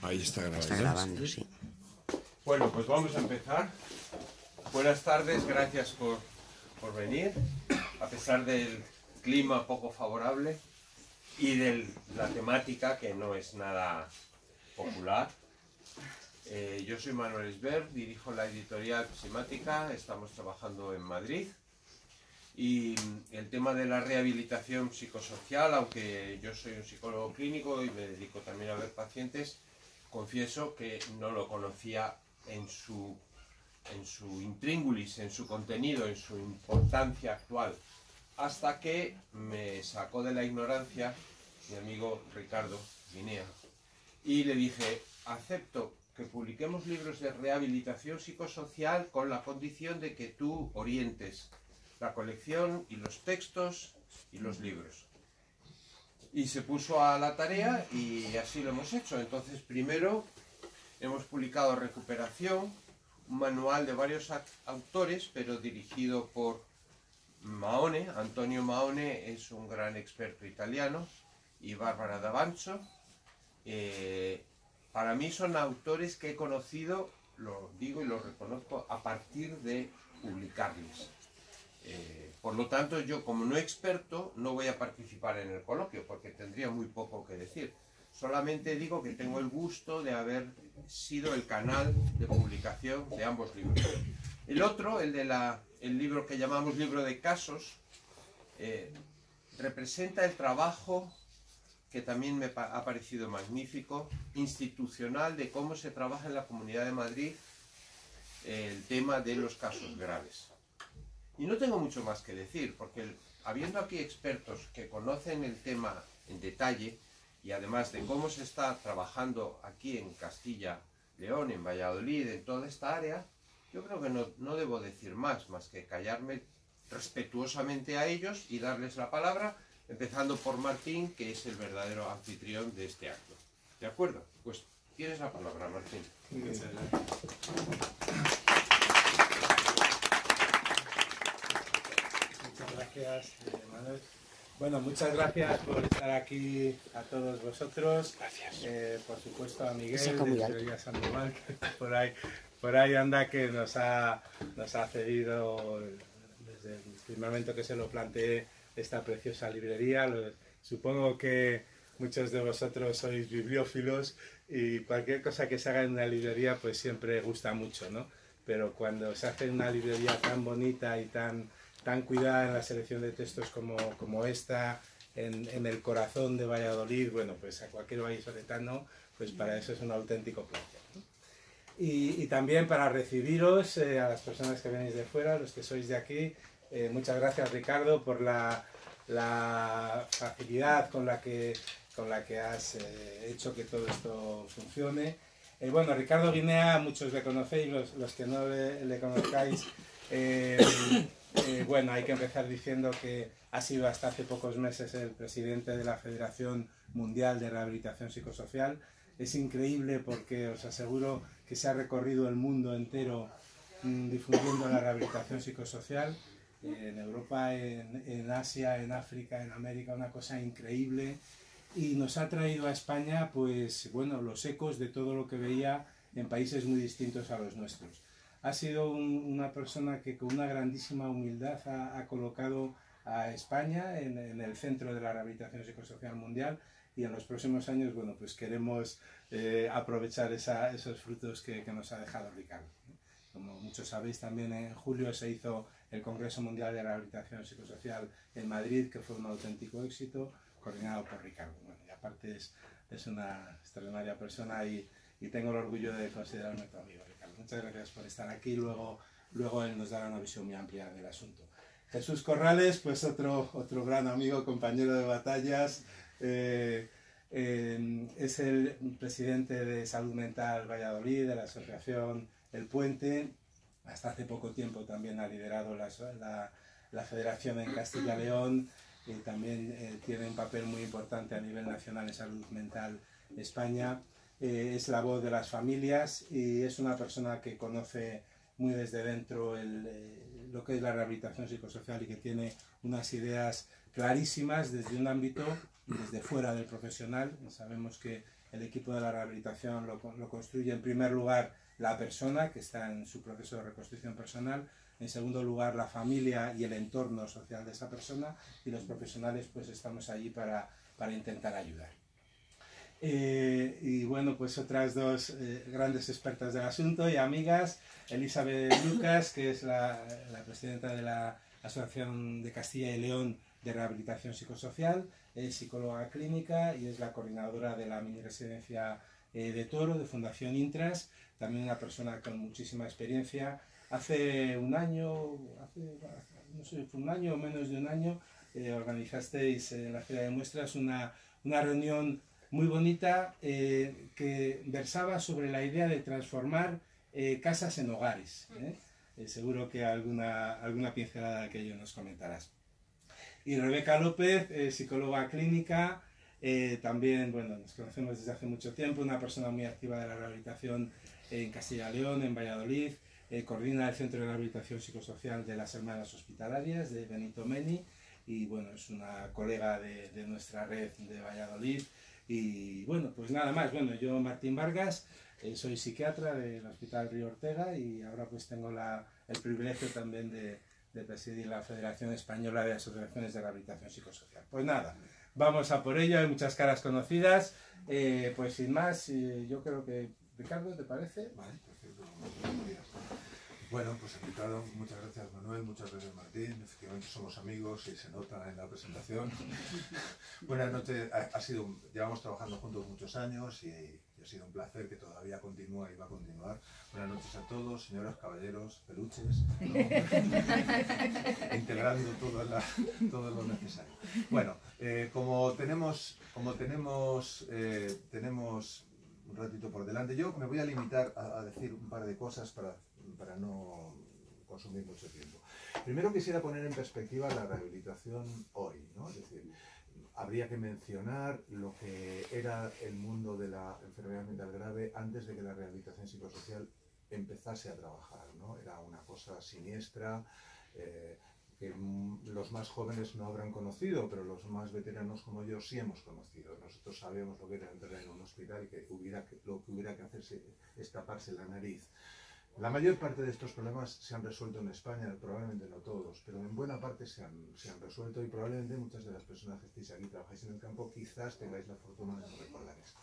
Ahí está grabando. Está grabando, sí. Bueno, pues vamos a empezar. Buenas tardes, gracias por venir, a pesar del clima poco favorable y de la temática que no es nada popular. Yo soy Manuel Esbert, dirijo la editorial Psimática, estamos trabajando en Madrid. Y el tema de la rehabilitación psicosocial, aunque yo soy un psicólogo clínico y me dedico también a ver pacientes, confieso que no lo conocía en su intríngulis, en su contenido, en su importancia actual, hasta que me sacó de la ignorancia mi amigo Ricardo Guinea y le dije: acepto que publiquemos libros de rehabilitación psicosocial con la condición de que tú orientes la colección y los textos y los libros. Y se puso a la tarea y así lo hemos hecho. Entonces, primero hemos publicado Recuperación, un manual de varios autores, pero dirigido por Maone. Antonio Maone es un gran experto italiano, y Barbara D'Avanzo. Para mí son autores que he conocido, lo digo y lo reconozco, a partir de publicarles. Por lo tanto, yo como no experto no voy a participar en el coloquio porque tendría muy poco que decir. Solamente digo que tengo el gusto de haber sido el canal de publicación de ambos libros. El otro, el libro que llamamos libro de casos, representa el trabajo que también me ha parecido magnífico, institucional, de cómo se trabaja en la Comunidad de Madrid el tema de los casos graves. Y no tengo mucho más que decir, porque habiendo aquí expertos que conocen el tema en detalle, y además de cómo se está trabajando aquí en Castilla, León, en Valladolid, en toda esta área, yo creo que no debo decir más que callarme respetuosamente a ellos y darles la palabra, empezando por Martín, que es el verdadero anfitrión de este acto. ¿De acuerdo? Pues tienes la palabra, Martín. Muchas gracias. Muchas gracias, Manuel. Bueno, muchas gracias por estar aquí a todos vosotros. Gracias. Por supuesto a Miguel, de Librería Sandoval, que por ahí anda, que nos ha cedido desde el primer momento que se lo planteé esta preciosa librería. Supongo que muchos de vosotros sois bibliófilos y cualquier cosa que se haga en una librería pues siempre gusta mucho, ¿no? Pero cuando se hace una librería tan bonita y tan cuidada en la selección de textos como esta, en el corazón de Valladolid, bueno, pues a cualquier vallisoletano, pues para eso es un auténtico placer, ¿no? Y también para recibiros a las personas que venís de fuera, los que sois de aquí, muchas gracias, Ricardo, por la facilidad con la que has hecho que todo esto funcione. Bueno, Ricardo Guinea, muchos le conocéis, los que no le conozcáis. Bueno, hay que empezar diciendo que ha sido hasta hace pocos meses el presidente de la Federación Mundial de Rehabilitación Psicosocial. Es increíble porque os aseguro que se ha recorrido el mundo entero difundiendo la rehabilitación psicosocial, en Europa, en Asia, en África, en América, una cosa increíble. Y nos ha traído a España, pues bueno, los ecos de todo lo que veía en países muy distintos a los nuestros. Ha sido una persona que con una grandísima humildad ha colocado a España en el centro de la rehabilitación psicosocial mundial, y en los próximos años, bueno, pues queremos aprovechar esos frutos que nos ha dejado Ricardo. Como muchos sabéis, también en julio se hizo el Congreso Mundial de Rehabilitación Psicosocial en Madrid, que fue un auténtico éxito, coordinado por Ricardo. Bueno, y aparte es una extraordinaria persona y tengo el orgullo de considerarme tu amigo, Ricardo. Muchas gracias por estar aquí. Luego él nos dará una visión muy amplia del asunto. Jesús Corrales, pues otro gran amigo, compañero de batallas. Es el presidente de Salud Mental Valladolid, de la asociación El Puente. Hasta hace poco tiempo también ha liderado la federación en Castilla y León, y también tiene un papel muy importante a nivel nacional en Salud Mental España. Es la voz de las familias y es una persona que conoce muy desde dentro lo que es la rehabilitación psicosocial y que tiene unas ideas clarísimas desde un ámbito y desde fuera del profesional. Sabemos que el equipo de la rehabilitación lo construye en primer lugar la persona que está en su proceso de reconstrucción personal, en segundo lugar la familia y el entorno social de esa persona, y los profesionales pues estamos allí para intentar ayudar. Y bueno, pues otras dos grandes expertas del asunto y amigas, Elizabeth Lucas, que es la presidenta de la Asociación de Castilla y León de Rehabilitación Psicosocial, es psicóloga clínica y es la coordinadora de la mini residencia de Toro, de Fundación Intras, también una persona con muchísima experiencia. Hace un año, no sé, fue un año o menos de un año, organizasteis en la Feria de Muestras una reunión muy bonita que versaba sobre la idea de transformar casas en hogares. Seguro que alguna pincelada de aquello nos comentarás. Y Rebeca López, psicóloga clínica, también, bueno, nos conocemos desde hace mucho tiempo, una persona muy activa de la rehabilitación en Castilla y León, en Valladolid, coordina el Centro de Rehabilitación Psicosocial de las Hermanas Hospitalarias de Benito Meni, y bueno, es una colega de nuestra red de Valladolid. Y bueno, pues nada más. Bueno, yo Martín Vargas, soy psiquiatra del Hospital Río Ortega y ahora pues tengo el privilegio también de presidir la Federación Española de Asociaciones de Rehabilitación Psicosocial. Pues nada, vamos a por ello, hay muchas caras conocidas. Pues sin más, yo creo que Ricardo, ¿te parece? Vale, perfecto. Bueno, pues Ricardo, muchas gracias Manuel, muchas gracias Martín, efectivamente somos amigos y se nota en la presentación. Buenas noches, llevamos trabajando juntos muchos años y ha sido un placer que todavía continúa y va a continuar. Buenas noches a todos, señoras, caballeros, peluches, ¿no? Integrando todo lo necesario. Bueno, como tenemos un ratito por delante, yo me voy a limitar a decir un par de cosas para no consumir mucho tiempo. Primero quisiera poner en perspectiva la rehabilitación hoy, ¿no? Es decir, habría que mencionar lo que era el mundo de la enfermedad mental grave antes de que la rehabilitación psicosocial empezase a trabajar, ¿no? Era una cosa siniestra, que los más jóvenes no habrán conocido, pero los más veteranos como yo sí hemos conocido. Nosotros sabíamos lo que era entrar en un hospital y que lo que hubiera que hacerse es taparse la nariz. La mayor parte de estos problemas se han resuelto en España, probablemente no todos, pero en buena parte se han resuelto, y probablemente muchas de las personas que estéis aquí, trabajáis en el campo, quizás tengáis la fortuna de no recordar esto.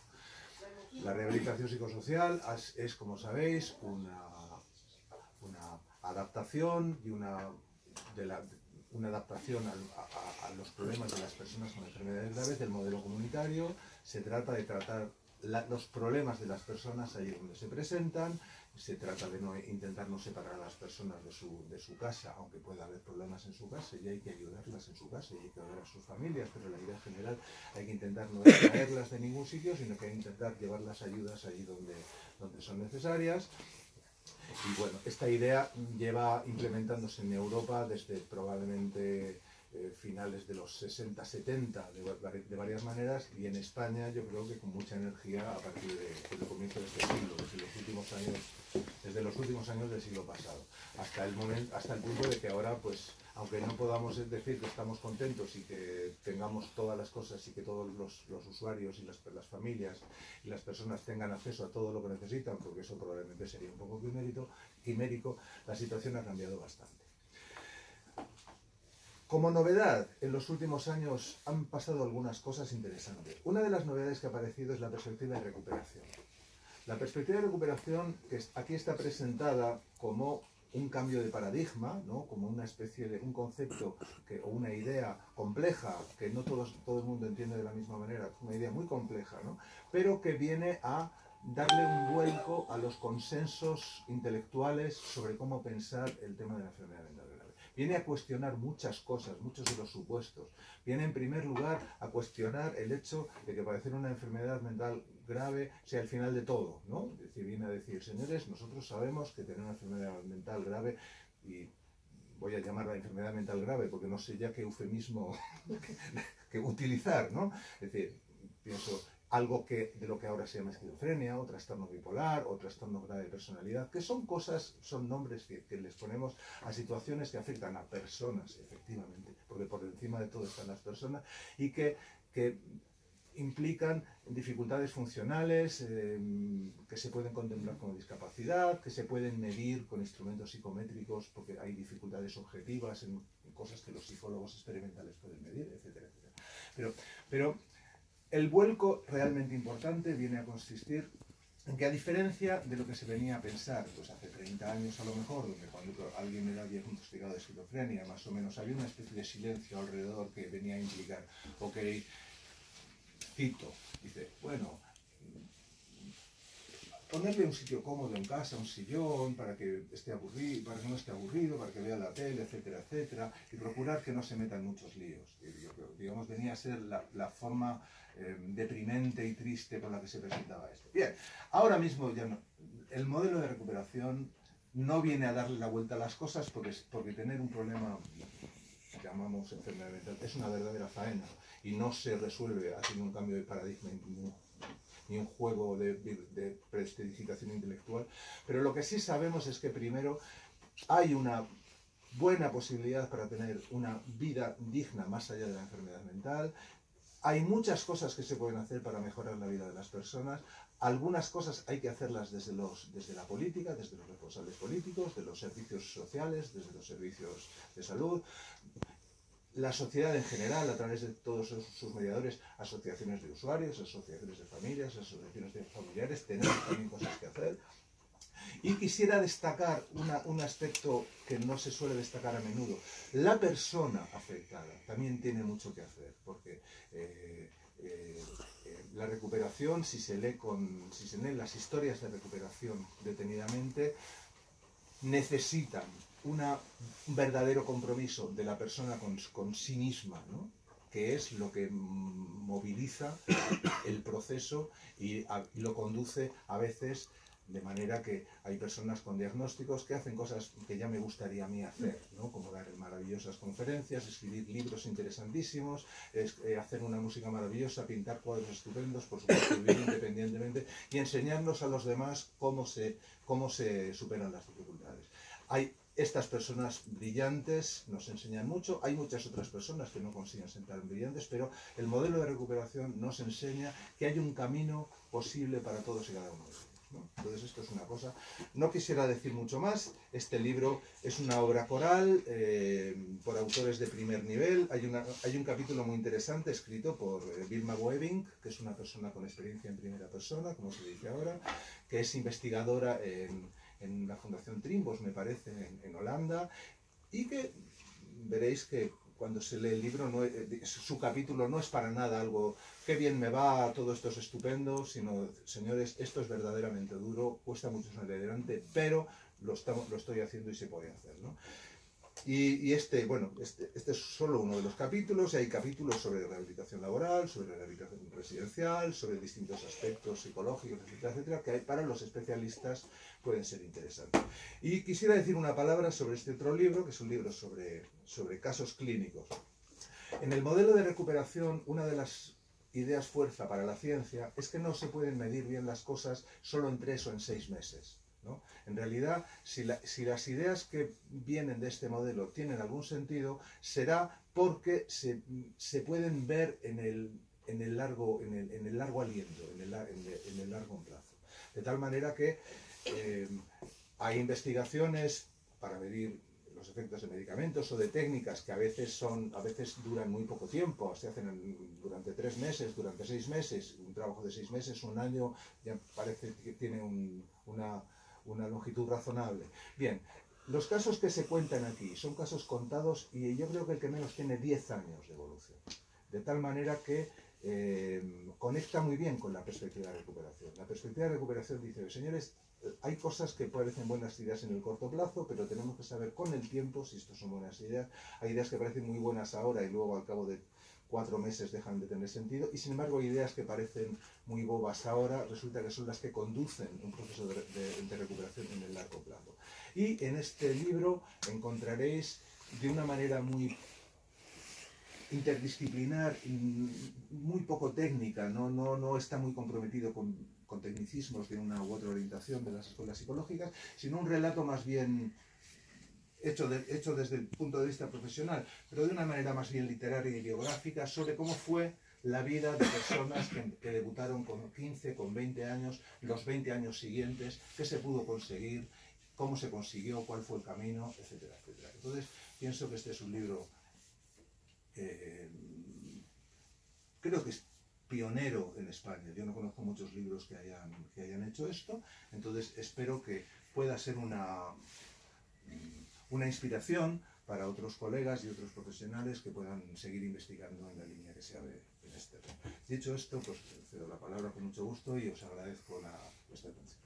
La rehabilitación psicosocial es, como sabéis, una adaptación y una adaptación a los problemas de las personas con enfermedades graves del modelo comunitario. Se trata de tratar los problemas de las personas allí donde se presentan. Se trata de intentar no separar a las personas de su casa, aunque pueda haber problemas en su casa y hay que ayudarlas en su casa y hay que ayudar a sus familias, pero la idea general hay que intentar no extraerlas de ningún sitio, sino que intentar llevar las ayudas allí donde son necesarias. Y bueno, esta idea lleva implementándose en Europa desde probablemente finales de los 60-70 de varias maneras, y en España yo creo que con mucha energía a partir del comienzo de este siglo, desde los últimos años del siglo pasado, hasta el punto de que ahora, pues, aunque no podamos decir que estamos contentos y que tengamos todas las cosas y que todos los usuarios y las familias y las personas tengan acceso a todo lo que necesitan, porque eso probablemente sería un poco quimérico, la situación ha cambiado bastante. Como novedad, en los últimos años han pasado algunas cosas interesantes. Una de las novedades que ha aparecido es la perspectiva de recuperación. La perspectiva de recuperación, que aquí está presentada como un cambio de paradigma, ¿no? Como una especie de un concepto o una idea compleja, que no todo el mundo entiende de la misma manera, una idea muy compleja, ¿no? Pero que viene a darle un vuelco a los consensos intelectuales sobre cómo pensar el tema de la enfermedad mental grave. Viene a cuestionar muchas cosas, muchos de los supuestos. Viene en primer lugar a cuestionar el hecho de que padecer una enfermedad mental grave sea el final de todo, ¿no? Es decir, viene a decir, señores, nosotros sabemos que tener una enfermedad mental grave, y voy a llamarla enfermedad mental grave porque no sé ya qué eufemismo que utilizar, ¿no? Es decir, pienso, algo de lo que ahora se llama esquizofrenia, o trastorno bipolar, o trastorno grave de personalidad, que son cosas, son nombres que les ponemos a situaciones que afectan a personas, efectivamente, porque por encima de todo están las personas, y que implican dificultades funcionales, que se pueden contemplar como discapacidad, que se pueden medir con instrumentos psicométricos, porque hay dificultades objetivas en cosas que los psicólogos experimentales pueden medir, etcétera, etcétera. Pero el vuelco realmente importante viene a consistir en que, a diferencia de lo que se venía a pensar pues hace 30 años a lo mejor, donde cuando alguien era diagnosticado de esquizofrenia, más o menos había una especie de silencio alrededor que venía a implicar, ok, cito, dice, bueno, ponerle un sitio cómodo en casa, un sillón, para que esté aburrido, para que no esté aburrido, para que vea la tele, etcétera, etcétera, y procurar que no se metan muchos líos. Digamos, venía a ser la forma deprimente y triste con la que se presentaba esto. Bien, ahora mismo ya no, el modelo de recuperación no viene a darle la vuelta a las cosas, porque tener un problema, llamamos enfermedad mental, es una verdadera faena y no se resuelve haciendo un cambio de paradigma ni un juego de prestidigitación intelectual. Pero lo que sí sabemos es que primero hay una buena posibilidad para tener una vida digna más allá de la enfermedad mental. Hay muchas cosas que se pueden hacer para mejorar la vida de las personas. Algunas cosas hay que hacerlas desde la política, desde los responsables políticos, de los servicios sociales, desde los servicios de salud. La sociedad en general, a través de todos sus mediadores, asociaciones de usuarios, asociaciones de familias, asociaciones de familiares, tenemos también cosas que hacer. Y quisiera destacar un aspecto que no se suele destacar a menudo. La persona afectada también tiene mucho que hacer, porque la recuperación, si se leen las historias de recuperación detenidamente, necesitan un verdadero compromiso de la persona con sí misma, ¿no? Que es lo que moviliza el proceso y lo conduce a veces de manera que hay personas con diagnósticos que hacen cosas que ya me gustaría a mí hacer, ¿no? Como dar maravillosas conferencias, escribir libros interesantísimos, hacer una música maravillosa, pintar cuadros estupendos, por supuesto, vivir independientemente y enseñarnos a los demás cómo se superan las dificultades. Estas personas brillantes nos enseñan mucho, hay muchas otras personas que no consiguen ser tan brillantes, pero el modelo de recuperación nos enseña que hay un camino posible para todos y cada uno de ellos, ¿no? Entonces esto es una cosa. No quisiera decir mucho más. Este libro es una obra coral por autores de primer nivel. Hay un capítulo muy interesante escrito por Vilma Weving, que es una persona con experiencia en primera persona, como se dice ahora, que es investigadora en la Fundación Trimbos, me parece, en Holanda, y que veréis que cuando se lee el libro, su capítulo no es para nada algo, qué bien me va, todo esto es estupendo, sino, señores, esto es verdaderamente duro, cuesta mucho salir adelante, pero lo estoy haciendo y se puede hacer, ¿no? Y este es solo uno de los capítulos, y hay capítulos sobre rehabilitación laboral, sobre rehabilitación residencial, sobre distintos aspectos psicológicos, etcétera, etcétera, que para los especialistas pueden ser interesantes. Y quisiera decir una palabra sobre este otro libro, que es un libro sobre casos clínicos. En el modelo de recuperación, una de las ideas fuerza para la ciencia es que no se pueden medir bien las cosas solo en 3 o en 6 meses. ¿No? En realidad, si las ideas que vienen de este modelo tienen algún sentido, será porque se pueden ver en el largo aliento, en el largo plazo. De tal manera que hay investigaciones para medir los efectos de medicamentos o de técnicas que a veces duran muy poco tiempo, se hacen durante 3 meses, durante 6 meses, un trabajo de 6 meses, un año, ya parece que tiene una longitud razonable. Bien, los casos que se cuentan aquí son casos contados y yo creo que el que menos tiene 10 años de evolución. De tal manera que conecta muy bien con la perspectiva de recuperación. La perspectiva de recuperación dice, señores, hay cosas que parecen buenas ideas en el corto plazo, pero tenemos que saber con el tiempo si estos son buenas ideas. Hay ideas que parecen muy buenas ahora y luego al cabo de 4 meses dejan de tener sentido, y sin embargo ideas que parecen muy bobas ahora resulta que son las que conducen un proceso de recuperación en el largo plazo. Y en este libro encontraréis de una manera muy interdisciplinar, muy poco técnica, no está muy comprometido con tecnicismos de una u otra orientación de las escuelas psicológicas, sino un relato más bien hecho desde el punto de vista profesional, pero de una manera más bien literaria y biográfica, sobre cómo fue la vida de personas que debutaron con 15, con 20 años, los 20 años siguientes, qué se pudo conseguir, cómo se consiguió, cuál fue el camino, etcétera, etcétera. Entonces, pienso que este es un libro, creo que es pionero en España. Yo no conozco muchos libros que hayan hecho esto, entonces espero que pueda ser una inspiración para otros colegas y otros profesionales que puedan seguir investigando en la línea que se abre en este tema. Dicho esto, pues cedo la palabra con mucho gusto y os agradezco vuestra atención.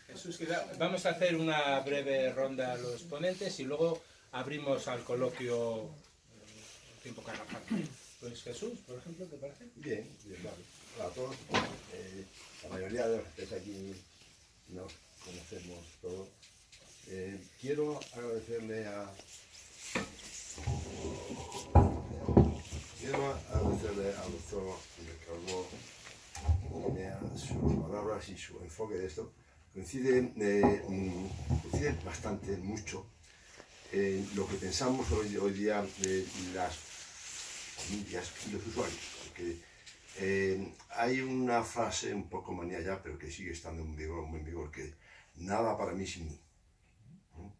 Jesús, vamos a hacer una breve ronda a los ponentes y luego abrimos al coloquio el tiempo que haga falta. Pues Jesús, por ejemplo, ¿te parece? Bien, vale. Hola a todos. La mayoría de los que estáis aquí nos conocemos todos. Quiero agradecerle al doctor Ricardo sus palabras y su enfoque de esto. Coincide bastante, mucho, en lo que pensamos hoy día de las familias y los usuarios. Porque hay una frase un poco manía ya, pero que sigue estando en vigor, que nada para mí sin mí.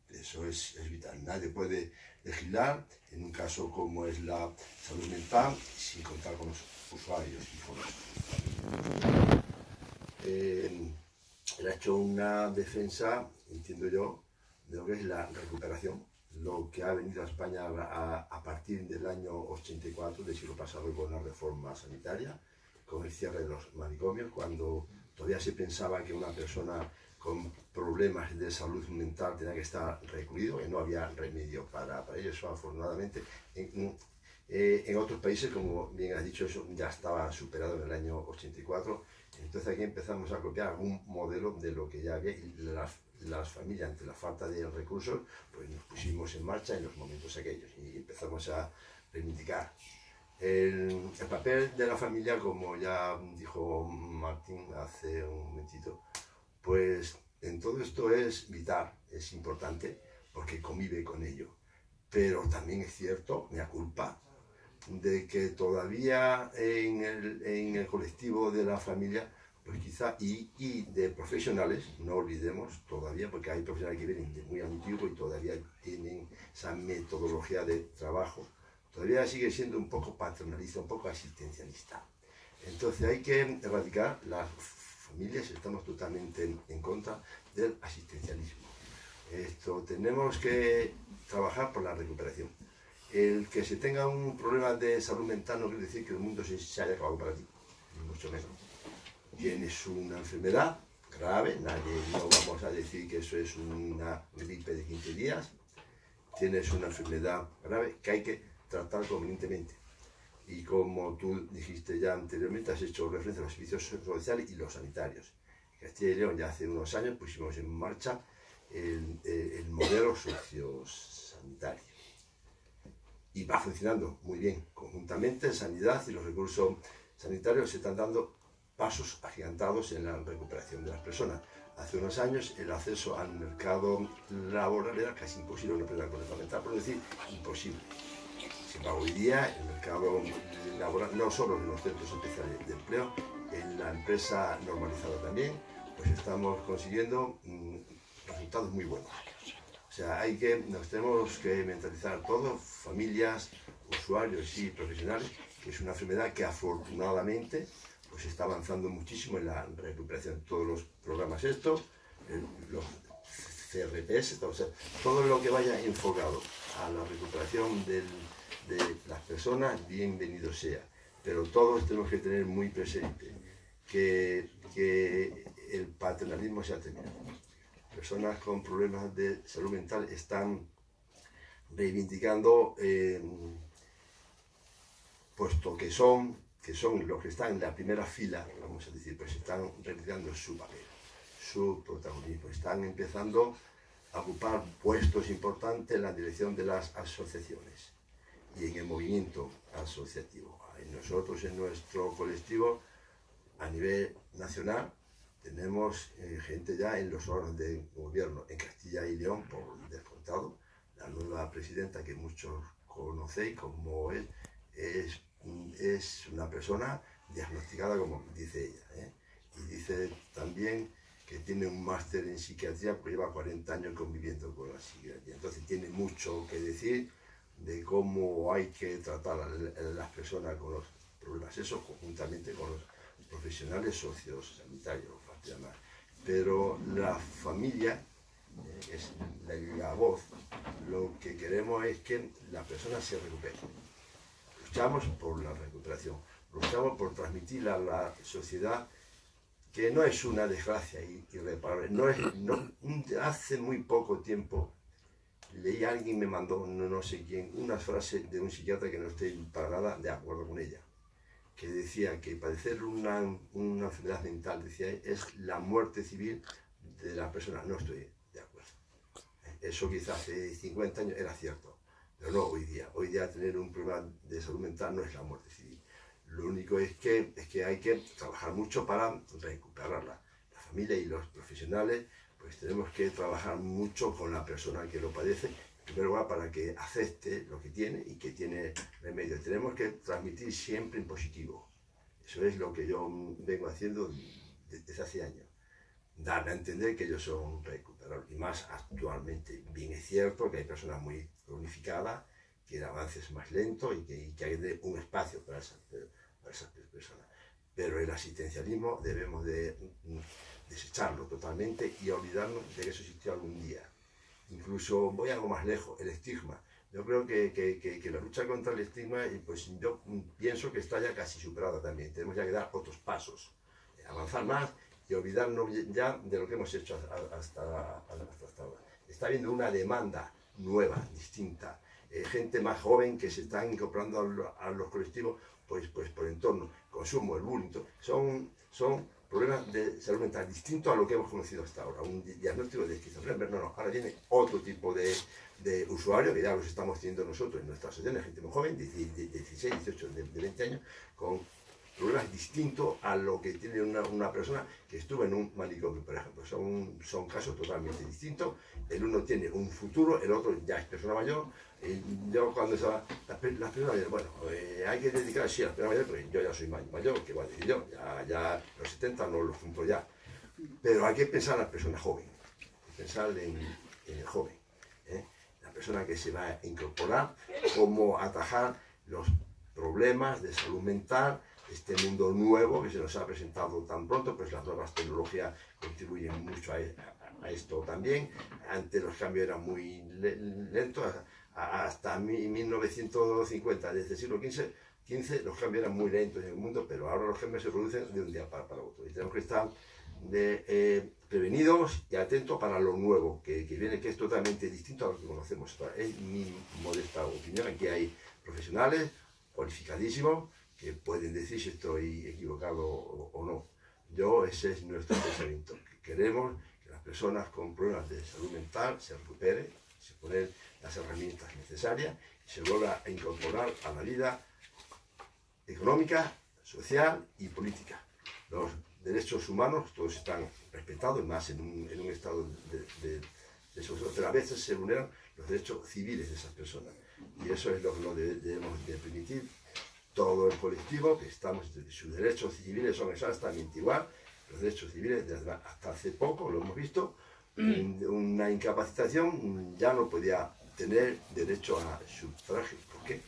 Eso es vital. Nadie puede legislar en un caso como es la salud mental sin contar con los usuarios y con los él ha hecho una defensa, entiendo yo, de lo que es la recuperación, lo que ha venido a España a partir del año 84 del siglo pasado con la reforma sanitaria, con el cierre de los manicomios, cuando todavía se pensaba que una persona con problemas de salud mental tenía que estar recluido, que no había remedio para ello. Eso, afortunadamente, en otros países, como bien has dicho, eso ya estaba superado en el año 84. Entonces aquí empezamos a copiar algún modelo de lo que ya había, y las familias, ante la falta de recursos, pues nos pusimos en marcha en los momentos aquellos y empezamos a reivindicar. El papel de la familia, como ya dijo Martín hace un momentito, pues en todo esto es vital, es importante, porque convive con ello. Pero también es cierto, mea culpa, de que todavía en el colectivo de la familia, pues quizá, y de profesionales, no olvidemos todavía, porque hay profesionales que vienen de muy antiguo y todavía tienen esa metodología de trabajo, todavía sigue siendo un poco paternalista, un poco asistencialista. Entonces hay que erradicar las familias, estamos totalmente en contra del asistencialismo. Tenemos que trabajar por la recuperación. El que se tenga un problema de salud mental no quiere decir que el mundo se haya acabado para ti, ni mucho menos. Tienes una enfermedad grave, no vamos a decir que eso es una gripe de 15 días, tienes una enfermedad grave que hay que tratar convenientemente. Y como tú dijiste ya anteriormente, has hecho referencia a los servicios sociales y los sanitarios. En Castilla y León ya hace unos años pusimos en marcha el modelo sociosanitario. Y va funcionando muy bien. Conjuntamente, sanidad y los recursos sanitarios se están dando pasos agigantados en la recuperación de las personas. Hace unos años el acceso al mercado laboral era casi imposible, una persona con enfermedad mental, por decir imposible. Sin embargo, hoy día el mercado laboral, no solo en los centros especiales de empleo, en la empresa normalizada también, pues estamos consiguiendo resultados muy buenos. O sea, nos tenemos que mentalizar todos, familias, usuarios y profesionales, que es una enfermedad que afortunadamente pues está avanzando muchísimo en la recuperación. Todos los programas los CRPS, todo lo que vaya enfocado a la recuperación de las personas, bienvenido sea. Pero todos tenemos que tener muy presente que el paternalismo se ha terminado. Personas con problemas de salud mental están reivindicando, puesto que son los que están en la primera fila, vamos a decir, pues están reivindicando su papel, su protagonismo. Están empezando a ocupar puestos importantes en la dirección de las asociaciones y en el movimiento asociativo. Nosotros en nuestro colectivo, a nivel nacional, tenemos gente ya en los órganos de gobierno en Castilla y León, por descontado. La nueva presidenta, que muchos conocéis como es una persona diagnosticada, como dice ella, y dice también que tiene un máster en psiquiatría porque lleva 40 años conviviendo con la psiquiatría. Entonces tiene mucho que decir de cómo hay que tratar a las personas con los problemas, eso conjuntamente con los profesionales sociosanitarios. Pero la familia es la voz. Lo que queremos es que la persona se recupere. Luchamos por la recuperación, luchamos por transmitir a la sociedad que no es una desgracia irreparable. Hace muy poco tiempo leí a alguien, me mandó, no sé quién, una frase de un psiquiatra que no estoy para nada de acuerdo con ella, que decía que padecer una enfermedad mental, decía, es la muerte civil de la persona. No estoy de acuerdo. Eso quizás hace 50 años era cierto, pero no hoy día. Hoy día tener un problema de salud mental no es la muerte civil. Lo único es que hay que trabajar mucho para recuperarla. La familia y los profesionales, pues tenemos que trabajar mucho con la persona que lo padece, en primer lugar para que acepte lo que tiene y que tiene remedio. Tenemos que transmitir siempre en positivo. Eso es lo que yo vengo haciendo desde hace años. Dar a entender que ellos son recuperables, y más actualmente. Bien es cierto que hay personas muy cronificadas, que el avance es más lento y que hay un espacio para esas personas. Pero el asistencialismo debemos de desecharlo totalmente y olvidarnos de que eso existió algún día. Incluso voy algo más lejos, el estigma. Yo creo que la lucha contra el estigma, pues yo pienso que está ya casi superada también. Tenemos ya que dar otros pasos, avanzar más y olvidarnos ya de lo que hemos hecho hasta ahora. Está habiendo una demanda nueva, distinta. Gente más joven que se están incorporando a los colectivos, pues por entorno, consumo, el bullying, son problemas de salud mental distintos a lo que hemos conocido hasta ahora. Un diagnóstico de esquizofrenia, no, ahora viene otro tipo de usuarios, que ya los estamos teniendo nosotros en nuestra asociación, gente muy joven, de 16, 18, de 20 años, con problemas distintos a lo que tiene una persona que estuvo en un manicomio, por ejemplo. Son casos totalmente distintos. El uno tiene un futuro, el otro ya es persona mayor. Yo cuando estaba las personas mayores, bueno, hay que dedicar, sí, a las personas mayores, porque yo ya soy mayor, que voy a decir yo, ya los 70 no los cumplo ya. Pero hay que pensar en la persona joven, pensar en el joven, la persona que se va a incorporar, cómo atajar los problemas de salud mental, este mundo nuevo que se nos ha presentado tan pronto. Pues las nuevas tecnologías contribuyen mucho a esto también. Antes los cambios eran muy lentos, hasta 1950, desde el siglo XV, los cambios eran muy lentos en el mundo, pero ahora los cambios se producen de un día para otro. Y tenemos que estar prevenidos y atentos para lo nuevo que viene, que es totalmente distinto a lo que conocemos. Es mi modesta opinión. Aquí hay profesionales cualificadísimos que pueden decir si estoy equivocado o no. Ese es nuestro pensamiento. Queremos que las personas con problemas de salud mental se recuperen, se ponen las herramientas necesarias y se vuelva a incorporar a la vida económica, social y política. Los derechos humanos todos están respetados, más en un estado de sociedad, pero a veces se vulneran los derechos civiles de esas personas. Y eso es lo que no debemos de permitir. Todo el colectivo, que sus derechos civiles son exactamente igual. Los derechos civiles, hasta hace poco, lo hemos visto, una incapacitación ya no podía tener derecho a sufragio. ¿Por qué?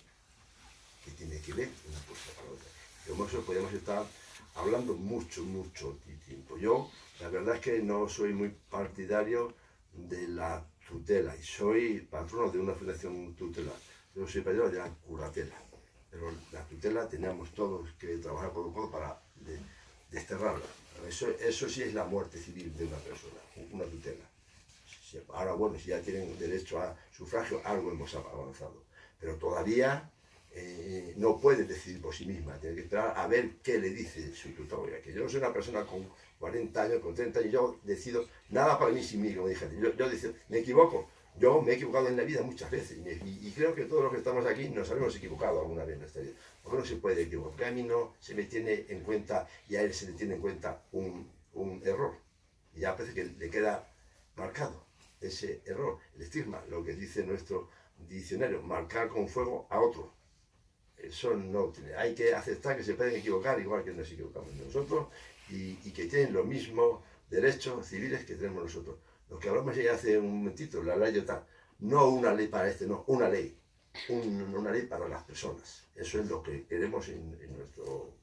¿Qué tiene que ver una cosa con la otra? Como eso podríamos estar hablando mucho tiempo. Yo, la verdad es que no soy muy partidario de la tutela y soy patrono de una fundación tutelar. Yo soy partidario de la curatela. Pero la tutela teníamos todos que trabajar codo a codo para desterrarla. Eso sí es la muerte civil de una persona, una tutela. Ahora, bueno, si ya tienen derecho a sufragio, algo hemos avanzado. Pero todavía no puede decidir por sí misma, tiene que esperar a ver qué le dice su tutor. Que yo no soy una persona con 40 años, con 30 años, yo decido nada para mí sin mí, como dije. Yo decido, me equivoco. Yo me he equivocado en la vida muchas veces y creo que todos los que estamos aquí nos habremos equivocado alguna vez en nuestra vida. Porque no se puede equivocar, porque a mí no se me tiene en cuenta y a él se le tiene en cuenta un error. Y ya parece que le queda marcado ese error, el estigma, lo que dice nuestro diccionario, marcar con fuego a otro. Eso no tiene. Hay que aceptar que se pueden equivocar igual que nos equivocamos nosotros y que tienen los mismos derechos civiles que tenemos nosotros. Lo que hablamos ya hace un momentito, la ley tal, no una ley para no, una ley para las personas. Eso es lo que queremos en nuestro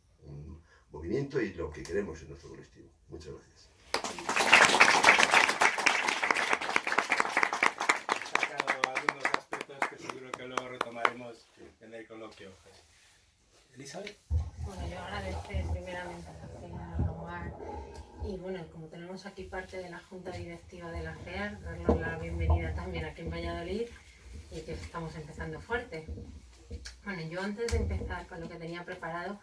movimiento y lo que queremos en nuestro colectivo. Muchas gracias. He sacado algunos aspectos que seguro que luego retomaremos en el coloquio. Elizabeth. Bueno, yo agradecer primeramente a la Romar y bueno, como tenemos aquí parte de la Junta Directiva de la FEAR, darles la bienvenida también aquí en Valladolid y que estamos empezando fuerte. Bueno, yo antes de empezar con lo que tenía preparado,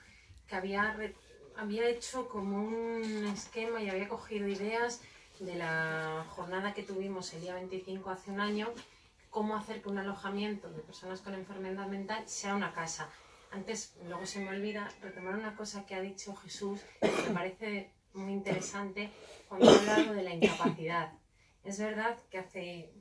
que había hecho como un esquema y había cogido ideas de la jornada que tuvimos el día 25 hace un año, cómo hacer que un alojamiento de personas con enfermedad mental sea una casa. Antes, luego se me olvida retomar una cosa que ha dicho Jesús, que me parece muy interesante cuando ha hablado de la incapacidad. Es verdad que hace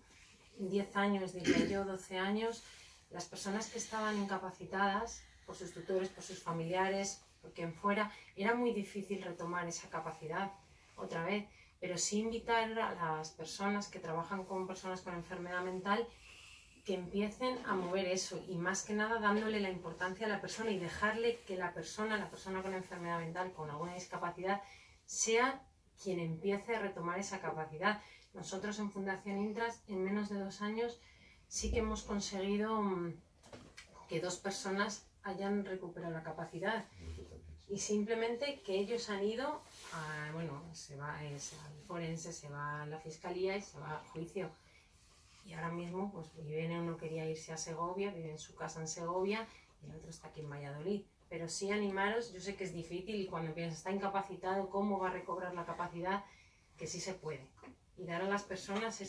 10 años, diría yo, 12 años, las personas que estaban incapacitadas por sus tutores, por sus familiares, por quien fuera, era muy difícil retomar esa capacidad otra vez, pero sí invitar a las personas que trabajan con personas con enfermedad mental que empiecen a mover eso y más que nada dándole la importancia a la persona y dejarle que la persona con enfermedad mental, con alguna discapacidad, sea quien empiece a retomar esa capacidad. Nosotros en Fundación Intras, en menos de 2 años, sí que hemos conseguido que 2 personas hayan recuperado la capacidad. Y simplemente que ellos han ido, bueno, se va al forense, se va a la fiscalía y se va al juicio. Y ahora mismo, pues viven, uno quería irse a Segovia, vive en su casa en Segovia y el otro está aquí en Valladolid. Pero sí animaros, yo sé que es difícil y cuando piensas está incapacitado, ¿cómo va a recobrar la capacidad? Que sí se puede. Y dar a las personas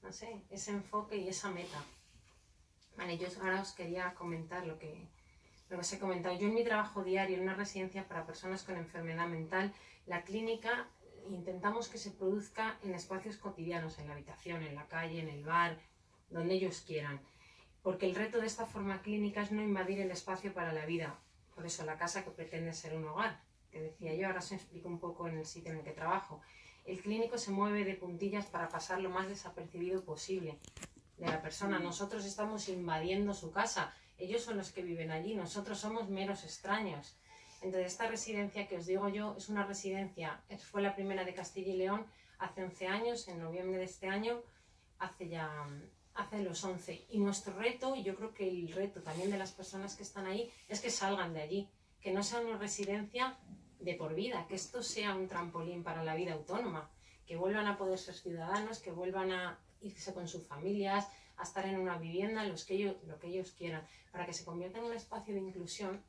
no sé, ese enfoque y esa meta. Vale, yo ahora os quería comentar lo que os he comentado. Yo en mi trabajo diario en una residencia para personas con enfermedad mental, la clínica intentamos que se produzca en espacios cotidianos, en la habitación, en la calle, en el bar, donde ellos quieran. Porque el reto de esta forma clínica es no invadir el espacio para la vida. Por eso la casa que pretende ser un hogar, que decía yo, ahora os explico un poco en el sitio en el que trabajo. El clínico se mueve de puntillas para pasar lo más desapercibido posible de la persona. Nosotros estamos invadiendo su casa, ellos son los que viven allí, nosotros somos meros extraños. Entonces esta residencia que os digo yo es una residencia, fue la primera de Castilla y León hace 11 años, en noviembre de este año, hace los 11. Y nuestro reto, y yo creo que el reto también de las personas que están ahí, es que salgan de allí, que no sea una residencia de por vida, que esto sea un trampolín para la vida autónoma, que vuelvan a poder ser ciudadanos, que vuelvan a irse con sus familias, a estar en una vivienda, lo que ellos quieran, para que se convierta en un espacio de inclusión.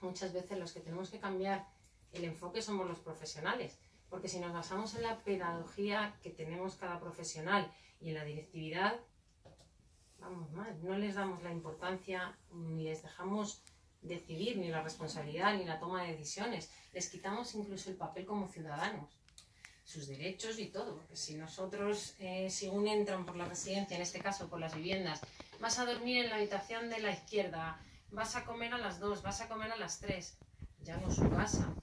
Muchas veces los que tenemos que cambiar el enfoque somos los profesionales, porque si nos basamos en la pedagogía que tenemos cada profesional y en la directividad, vamos mal, no les damos la importancia ni les dejamos decidir, ni la responsabilidad, ni la toma de decisiones, les quitamos incluso el papel como ciudadanos, sus derechos y todo, porque si nosotros, según entran por la residencia, en este caso por las viviendas, vas a dormir en la habitación de la izquierda, vas a comer a las 2, vas a comer a las 3, ya no es su casa.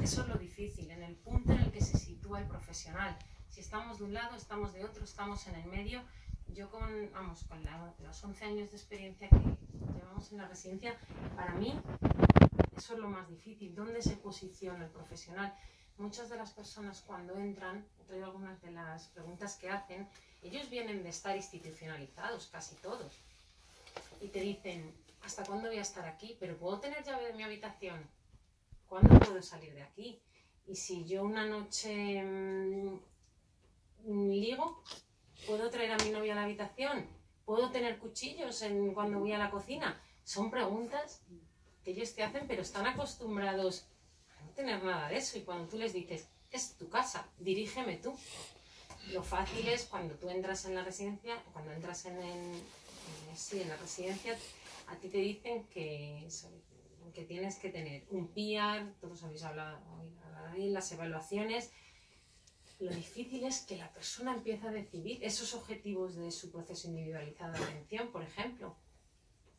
Eso es lo difícil, en el punto en el que se sitúa el profesional. Si estamos de un lado, estamos de otro, estamos en el medio. Yo con los 11 años de experiencia que llevamos en la residencia, para mí eso es lo más difícil. ¿Dónde se posiciona el profesional? Muchas de las personas cuando entran, he traído algunas de las preguntas que hacen, ellos vienen de estar institucionalizados, casi todos, y te dicen, ¿hasta cuándo voy a estar aquí? ¿Pero puedo tener llave de mi habitación? ¿Cuándo puedo salir de aquí? Y si yo una noche ligo, ¿puedo traer a mi novia a la habitación? ¿Puedo tener cuchillos cuando voy a la cocina? Son preguntas que ellos te hacen, pero están acostumbrados a no tener nada de eso. Y cuando tú les dices, es tu casa, dirígeme tú. Lo fácil es cuando tú entras en la residencia, cuando entras en la residencia, a ti te dicen que tienes que tener un PIAR, todos habéis hablado hoy, las evaluaciones. Lo difícil es que la persona empiece a decidir esos objetivos de su proceso individualizado de atención, por ejemplo.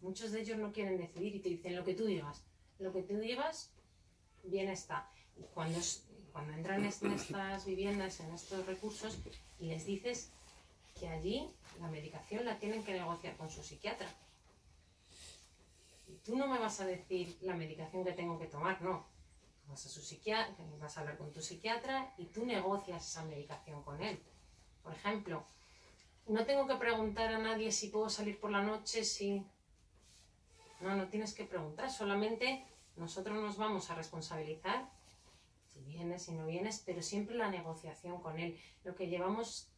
Muchos de ellos no quieren decidir y te dicen lo que tú digas, bien está. Y cuando entran en estas viviendas, en estos recursos, y les dices que allí la medicación la tienen que negociar con su psiquiatra. Y tú no me vas a decir la medicación que tengo que tomar, no. Vas a su psiquiatra, vas a hablar con tu psiquiatra y tú negocias esa medicación con él. Por ejemplo, no tengo que preguntar a nadie si puedo salir por la noche, si... No tienes que preguntar, solamente nosotros nos vamos a responsabilizar, si vienes, si no vienes, pero siempre la negociación con él. Lo que llevamos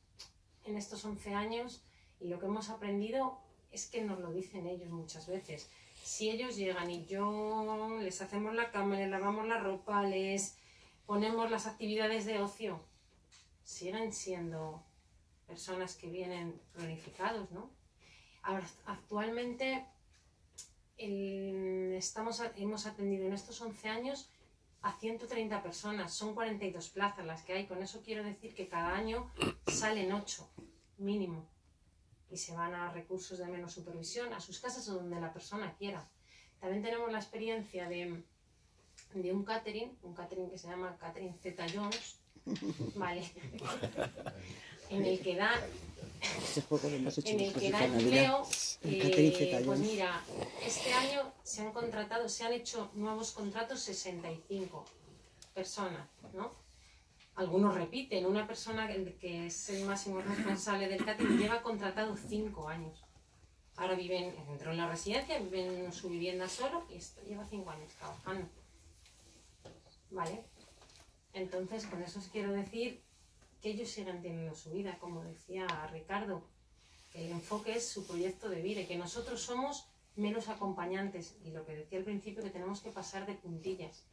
en estos 11 años y lo que hemos aprendido es que nos lo dicen ellos muchas veces. Si ellos llegan y yo les hacemos la cama, les lavamos la ropa, les ponemos las actividades de ocio, siguen siendo personas que vienen cronificados, ¿no? Ahora, actualmente hemos atendido en estos 11 años a 130 personas, son 42 plazas las que hay. Con eso quiero decir que cada año salen 8 mínimo y se van a recursos de menos supervisión, a sus casas o donde la persona quiera. También tenemos la experiencia de un catering que se llama Catering Zeta Jones, ¿vale? en el que da empleo. Pues mira, este año se han hecho nuevos contratos 65 personas, ¿no? Algunos repiten. Una persona que es el máximo responsable del catering lleva contratado 5 años. Ahora entró en la residencia, vive en su vivienda solo y lleva 5 años trabajando. ¿Vale? Entonces, con eso os quiero decir que ellos siguen teniendo su vida, como decía Ricardo, que el enfoque es su proyecto de vida y que nosotros somos meros acompañantes. Y lo que decía al principio, que tenemos que pasar de puntillas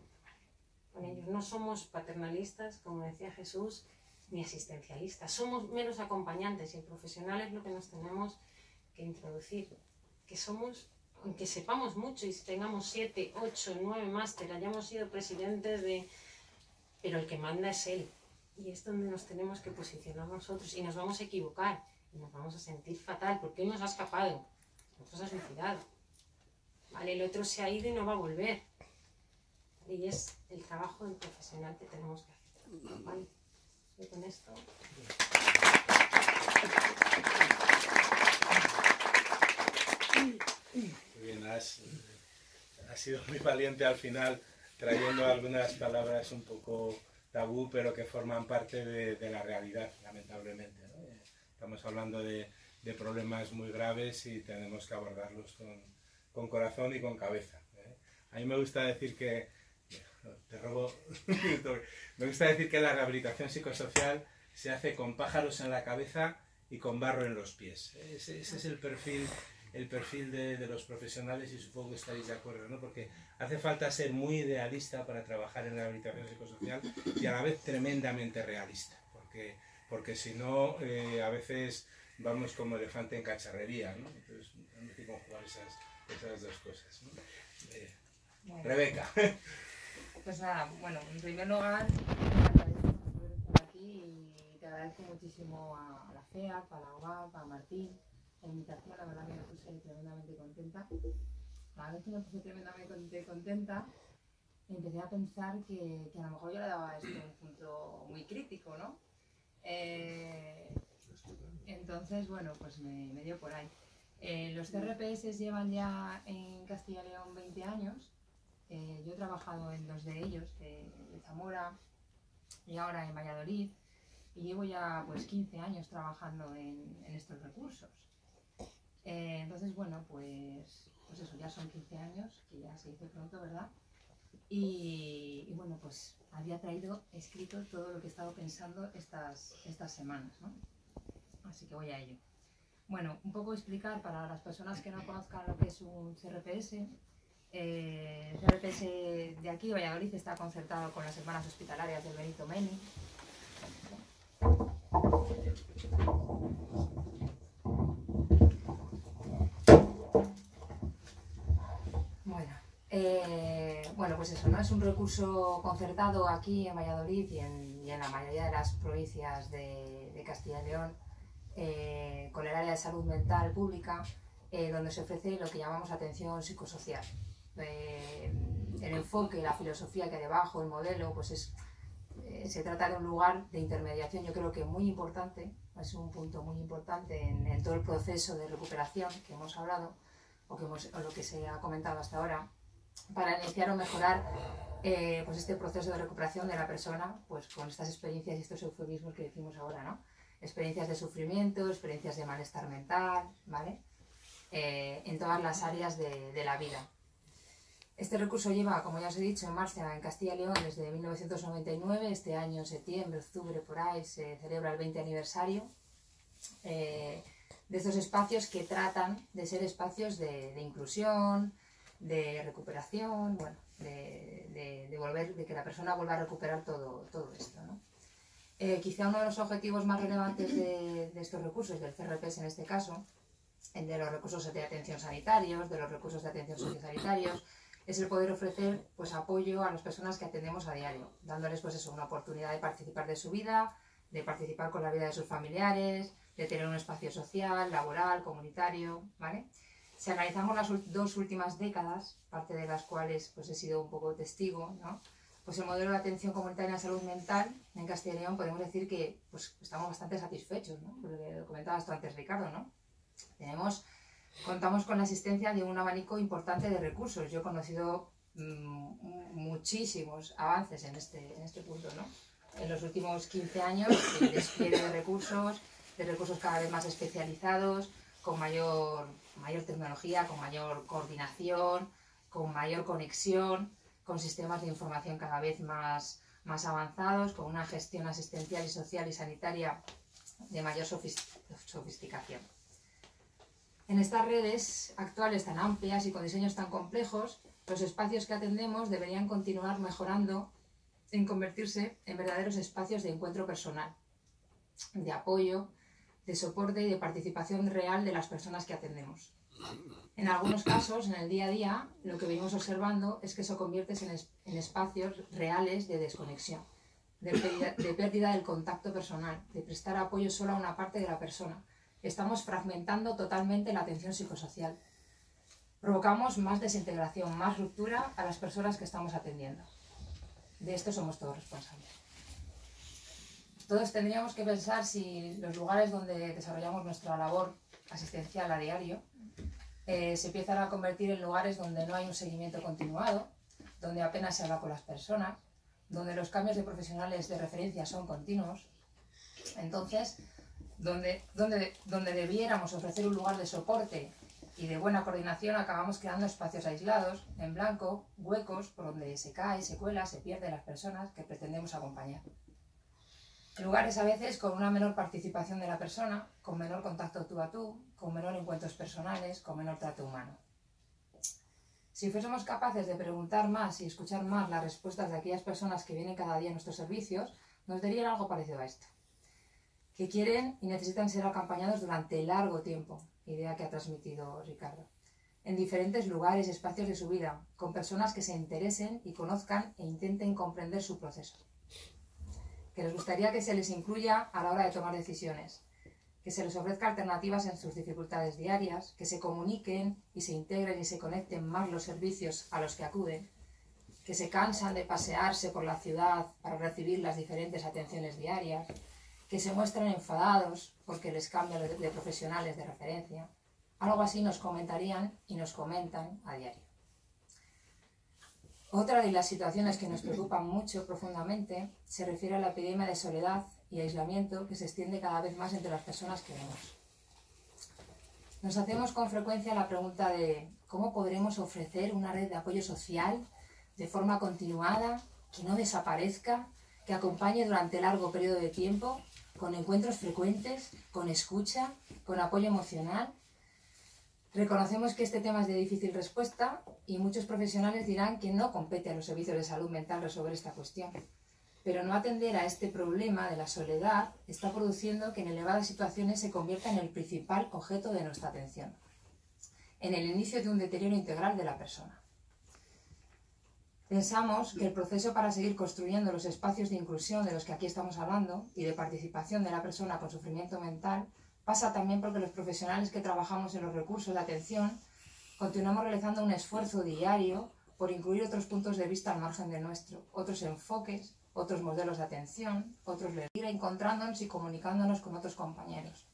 con ellos. No somos paternalistas, como decía Jesús, ni asistencialistas. Somos meros acompañantes y el profesional es lo que nos tenemos que introducir. Que somos, aunque sepamos mucho y tengamos 7, 8, 9 máster, hayamos sido presidentes de... Pero el que manda es él. Y es donde nos tenemos que posicionar nosotros. Y nos vamos a equivocar. Y nos vamos a sentir fatal. Porque él nos ha escapado. Nosotros ha suicidado. ¿Vale? El otro se ha ido y no va a volver. Y es el trabajo del profesional que tenemos que hacer. ¿Vale? Y con esto... Muy bien, has sido muy valiente al final, trayendo algunas palabras un poco tabú, pero que forman parte de la realidad, lamentablemente, ¿no? Estamos hablando de problemas muy graves y tenemos que abordarlos con corazón y con cabeza, ¿eh? A mí me gusta decir que, te robo, me gusta decir que la rehabilitación psicosocial se hace con pájaros en la cabeza y con barro en los pies. Ese es el perfil de los profesionales y supongo que estaréis de acuerdo, ¿no? Porque hace falta ser muy idealista para trabajar en la rehabilitación psicosocial y a la vez tremendamente realista, porque si no, a veces vamos como elefante en cacharrería, ¿no? Entonces tenemos que conjugar esas dos cosas, ¿no? Bueno. Rebeca. Pues nada, bueno, en primer lugar, me agradezco poder estar aquí y te agradezco muchísimo a la FEAC, a la OGAP, a Martín, la invitación. La verdad que me puse tremendamente contenta. La vez que me puse tremendamente contenta, empecé a pensar que a lo mejor yo le daba a esto un punto muy crítico, ¿no? Entonces, bueno, pues me dio por ahí. Los CRPS llevan ya en Castilla y León 20 años. Yo he trabajado en 2 de ellos, de Zamora y ahora en Valladolid, y llevo ya pues 15 años trabajando en estos recursos. Entonces, bueno, pues eso, ya son 15 años, que ya se dice pronto, ¿verdad? Y bueno, pues había escrito todo lo que he estado pensando estas semanas, ¿no? Así que voy a ello. Bueno, un poco explicar para las personas que no conozcan lo que es un CRPS. El CRPS de aquí, Valladolid, está concertado con las hermanas hospitalarias del Benito Meni. Bueno, pues eso, ¿no? Es un recurso concertado aquí en Valladolid y en la mayoría de las provincias de Castilla y León, con el área de salud mental pública, donde se ofrece lo que llamamos atención psicosocial. El enfoque, la filosofía que hay debajo, el modelo, pues se trata de un lugar de intermediación, yo creo que muy importante, es un punto muy importante en todo el proceso de recuperación que hemos hablado, o lo que se ha comentado hasta ahora, para iniciar o mejorar pues este proceso de recuperación de la persona, pues con estas experiencias y estos eufemismos que decimos ahora, ¿no? Experiencias de sufrimiento, experiencias de malestar mental, ¿vale? En todas las áreas de la vida. Este recurso lleva, como ya os he dicho, en marcha en Castilla y León desde 1999. Este año, en septiembre, octubre, por ahí, se celebra el 20 aniversario de estos espacios que tratan de ser espacios de inclusión, de recuperación, bueno, de que la persona vuelva a recuperar todo esto, ¿no? Quizá uno de los objetivos más relevantes de estos recursos, del CRPS en este caso, de los recursos de atención sanitarios, de los recursos de atención sociosanitarios, es el poder ofrecer pues, apoyo a las personas que atendemos a diario, dándoles pues, eso, una oportunidad de participar de su vida, de participar con la vida de sus familiares, de tener un espacio social, laboral, comunitario, ¿vale? Si analizamos las dos últimas décadas, parte de las cuales pues, he sido un poco testigo, ¿no? Pues el modelo de atención comunitaria en salud mental en Castilla y León podemos decir que pues, estamos bastante satisfechos, ¿no? Porque lo comentaba esto antes Ricardo, ¿no? Contamos con la existencia de un abanico importante de recursos. Yo he conocido muchísimos avances en este punto, ¿no? En los últimos 15 años, el despliegue de recursos cada vez más especializados, con mayor tecnología, con mayor coordinación, con mayor conexión, con sistemas de información cada vez más avanzados, con una gestión asistencial y social y sanitaria de mayor sofisticación. En estas redes actuales tan amplias y con diseños tan complejos, los espacios que atendemos deberían continuar mejorando en convertirse en verdaderos espacios de encuentro personal, de apoyo, de soporte y de participación real de las personas que atendemos. En algunos casos, en el día a día, lo que venimos observando es que se convierte en espacios reales de desconexión, de pérdida del contacto personal, de prestar apoyo solo a una parte de la persona. Estamos fragmentando totalmente la atención psicosocial. Provocamos más desintegración, más ruptura a las personas que estamos atendiendo. De esto somos todos responsables. Todos tendríamos que pensar si los lugares donde desarrollamos nuestra labor asistencial a diario se empiezan a convertir en lugares donde no hay un seguimiento continuado, donde apenas se habla con las personas, donde los cambios de profesionales de referencia son continuos. Entonces, donde debiéramos ofrecer un lugar de soporte y de buena coordinación, acabamos creando espacios aislados, en blanco, huecos, por donde se cae, se cuela, se pierde las personas que pretendemos acompañar. Lugares a veces con una menor participación de la persona, con menor contacto tú a tú, con menor encuentros personales, con menor trato humano. Si fuésemos capaces de preguntar más y escuchar más las respuestas de aquellas personas que vienen cada día a nuestros servicios, nos dirían algo parecido a esto. Que quieren y necesitan ser acompañados durante largo tiempo, idea que ha transmitido Ricardo, en diferentes lugares y espacios de su vida, con personas que se interesen y conozcan e intenten comprender su proceso. Que les gustaría que se les incluya a la hora de tomar decisiones, que se les ofrezca alternativas en sus dificultades diarias, que se comuniquen y se integren y se conecten más los servicios a los que acuden, que se cansan de pasearse por la ciudad para recibir las diferentes atenciones diarias, que se muestran enfadados porque les cambian de profesionales de referencia. Algo así nos comentarían y nos comentan a diario. Otra de las situaciones que nos preocupan mucho profundamente se refiere a la epidemia de soledad y aislamiento que se extiende cada vez más entre las personas que vemos. Nos hacemos con frecuencia la pregunta de cómo podremos ofrecer una red de apoyo social de forma continuada, que no desaparezca, que acompañe durante largo periodo de tiempo, con encuentros frecuentes, con escucha, con apoyo emocional. Reconocemos que este tema es de difícil respuesta y muchos profesionales dirán que no compete a los servicios de salud mental resolver esta cuestión. Pero no atender a este problema de la soledad está produciendo que en elevadas situaciones se convierta en el principal objeto de nuestra atención, en el inicio de un deterioro integral de la persona. Pensamos que el proceso para seguir construyendo los espacios de inclusión de los que aquí estamos hablando y de participación de la persona con sufrimiento mental pasa también porque los profesionales que trabajamos en los recursos de atención continuamos realizando un esfuerzo diario por incluir otros puntos de vista al margen del nuestro, otros enfoques, otros modelos de atención, otros ir encontrándonos y comunicándonos con otros compañeros.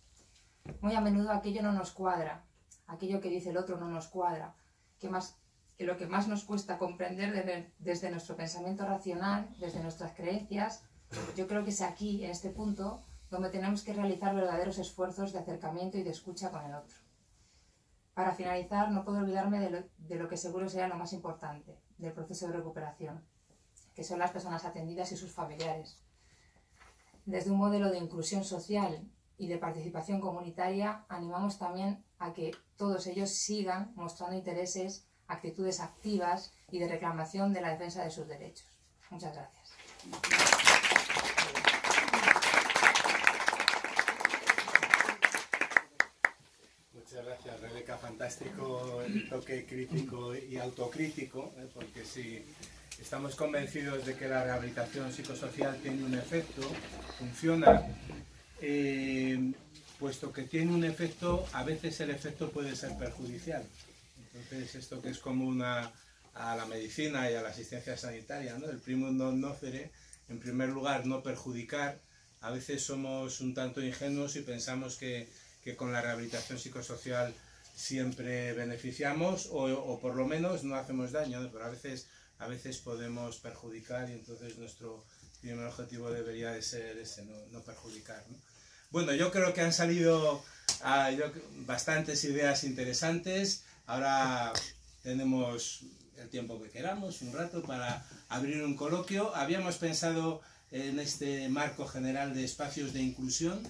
Muy a menudo aquello no nos cuadra, aquello que dice el otro no nos cuadra, que lo que más nos cuesta comprender desde nuestro pensamiento racional, desde nuestras creencias, yo creo que es aquí, en este punto, donde tenemos que realizar verdaderos esfuerzos de acercamiento y de escucha con el otro. Para finalizar, no puedo olvidarme de lo que seguro será lo más importante, del proceso de recuperación, que son las personas atendidas y sus familiares. Desde un modelo de inclusión social y de participación comunitaria, animamos también a que todos ellos sigan mostrando intereses, actitudes activas y de reclamación de la defensa de sus derechos. Muchas gracias. Muchas gracias, Rebeca. Fantástico el toque crítico y autocrítico, porque si estamos convencidos de que la rehabilitación psicosocial tiene un efecto, funciona, puesto que tiene un efecto, a veces el efecto puede ser perjudicial. Entonces, esto que es común a la medicina y a la asistencia sanitaria, ¿no? El primum non nocere, en primer lugar, no perjudicar. A veces somos un tanto ingenuos y pensamos que con la rehabilitación psicosocial siempre beneficiamos o por lo menos no hacemos daño, ¿no? Pero a veces podemos perjudicar y entonces nuestro primer objetivo debería de ser ese, no perjudicar, ¿no? Bueno, yo creo que han salido bastantes ideas interesantes. Ahora tenemos el tiempo que queramos, un rato, para abrir un coloquio. Habíamos pensado en este marco general de espacios de inclusión,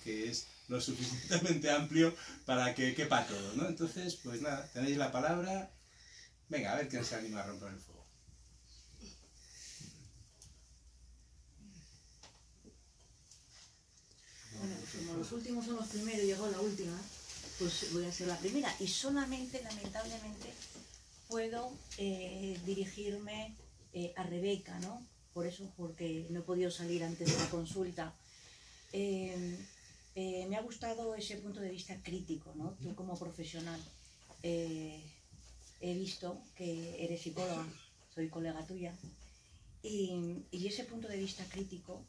que es lo suficientemente amplio para que quepa todo, ¿no? Entonces, pues nada, tenéis la palabra. Venga, a ver quién se anima a romper el fuego. Bueno, como los últimos son los primeros y llegó la última, pues voy a ser la primera. Y solamente, lamentablemente, puedo dirigirme a Rebeca, ¿no? Por eso, porque no he podido salir antes de la consulta. Me ha gustado ese punto de vista crítico, ¿no? Tú como profesional, he visto que eres psicóloga, soy colega tuya, y ese punto de vista crítico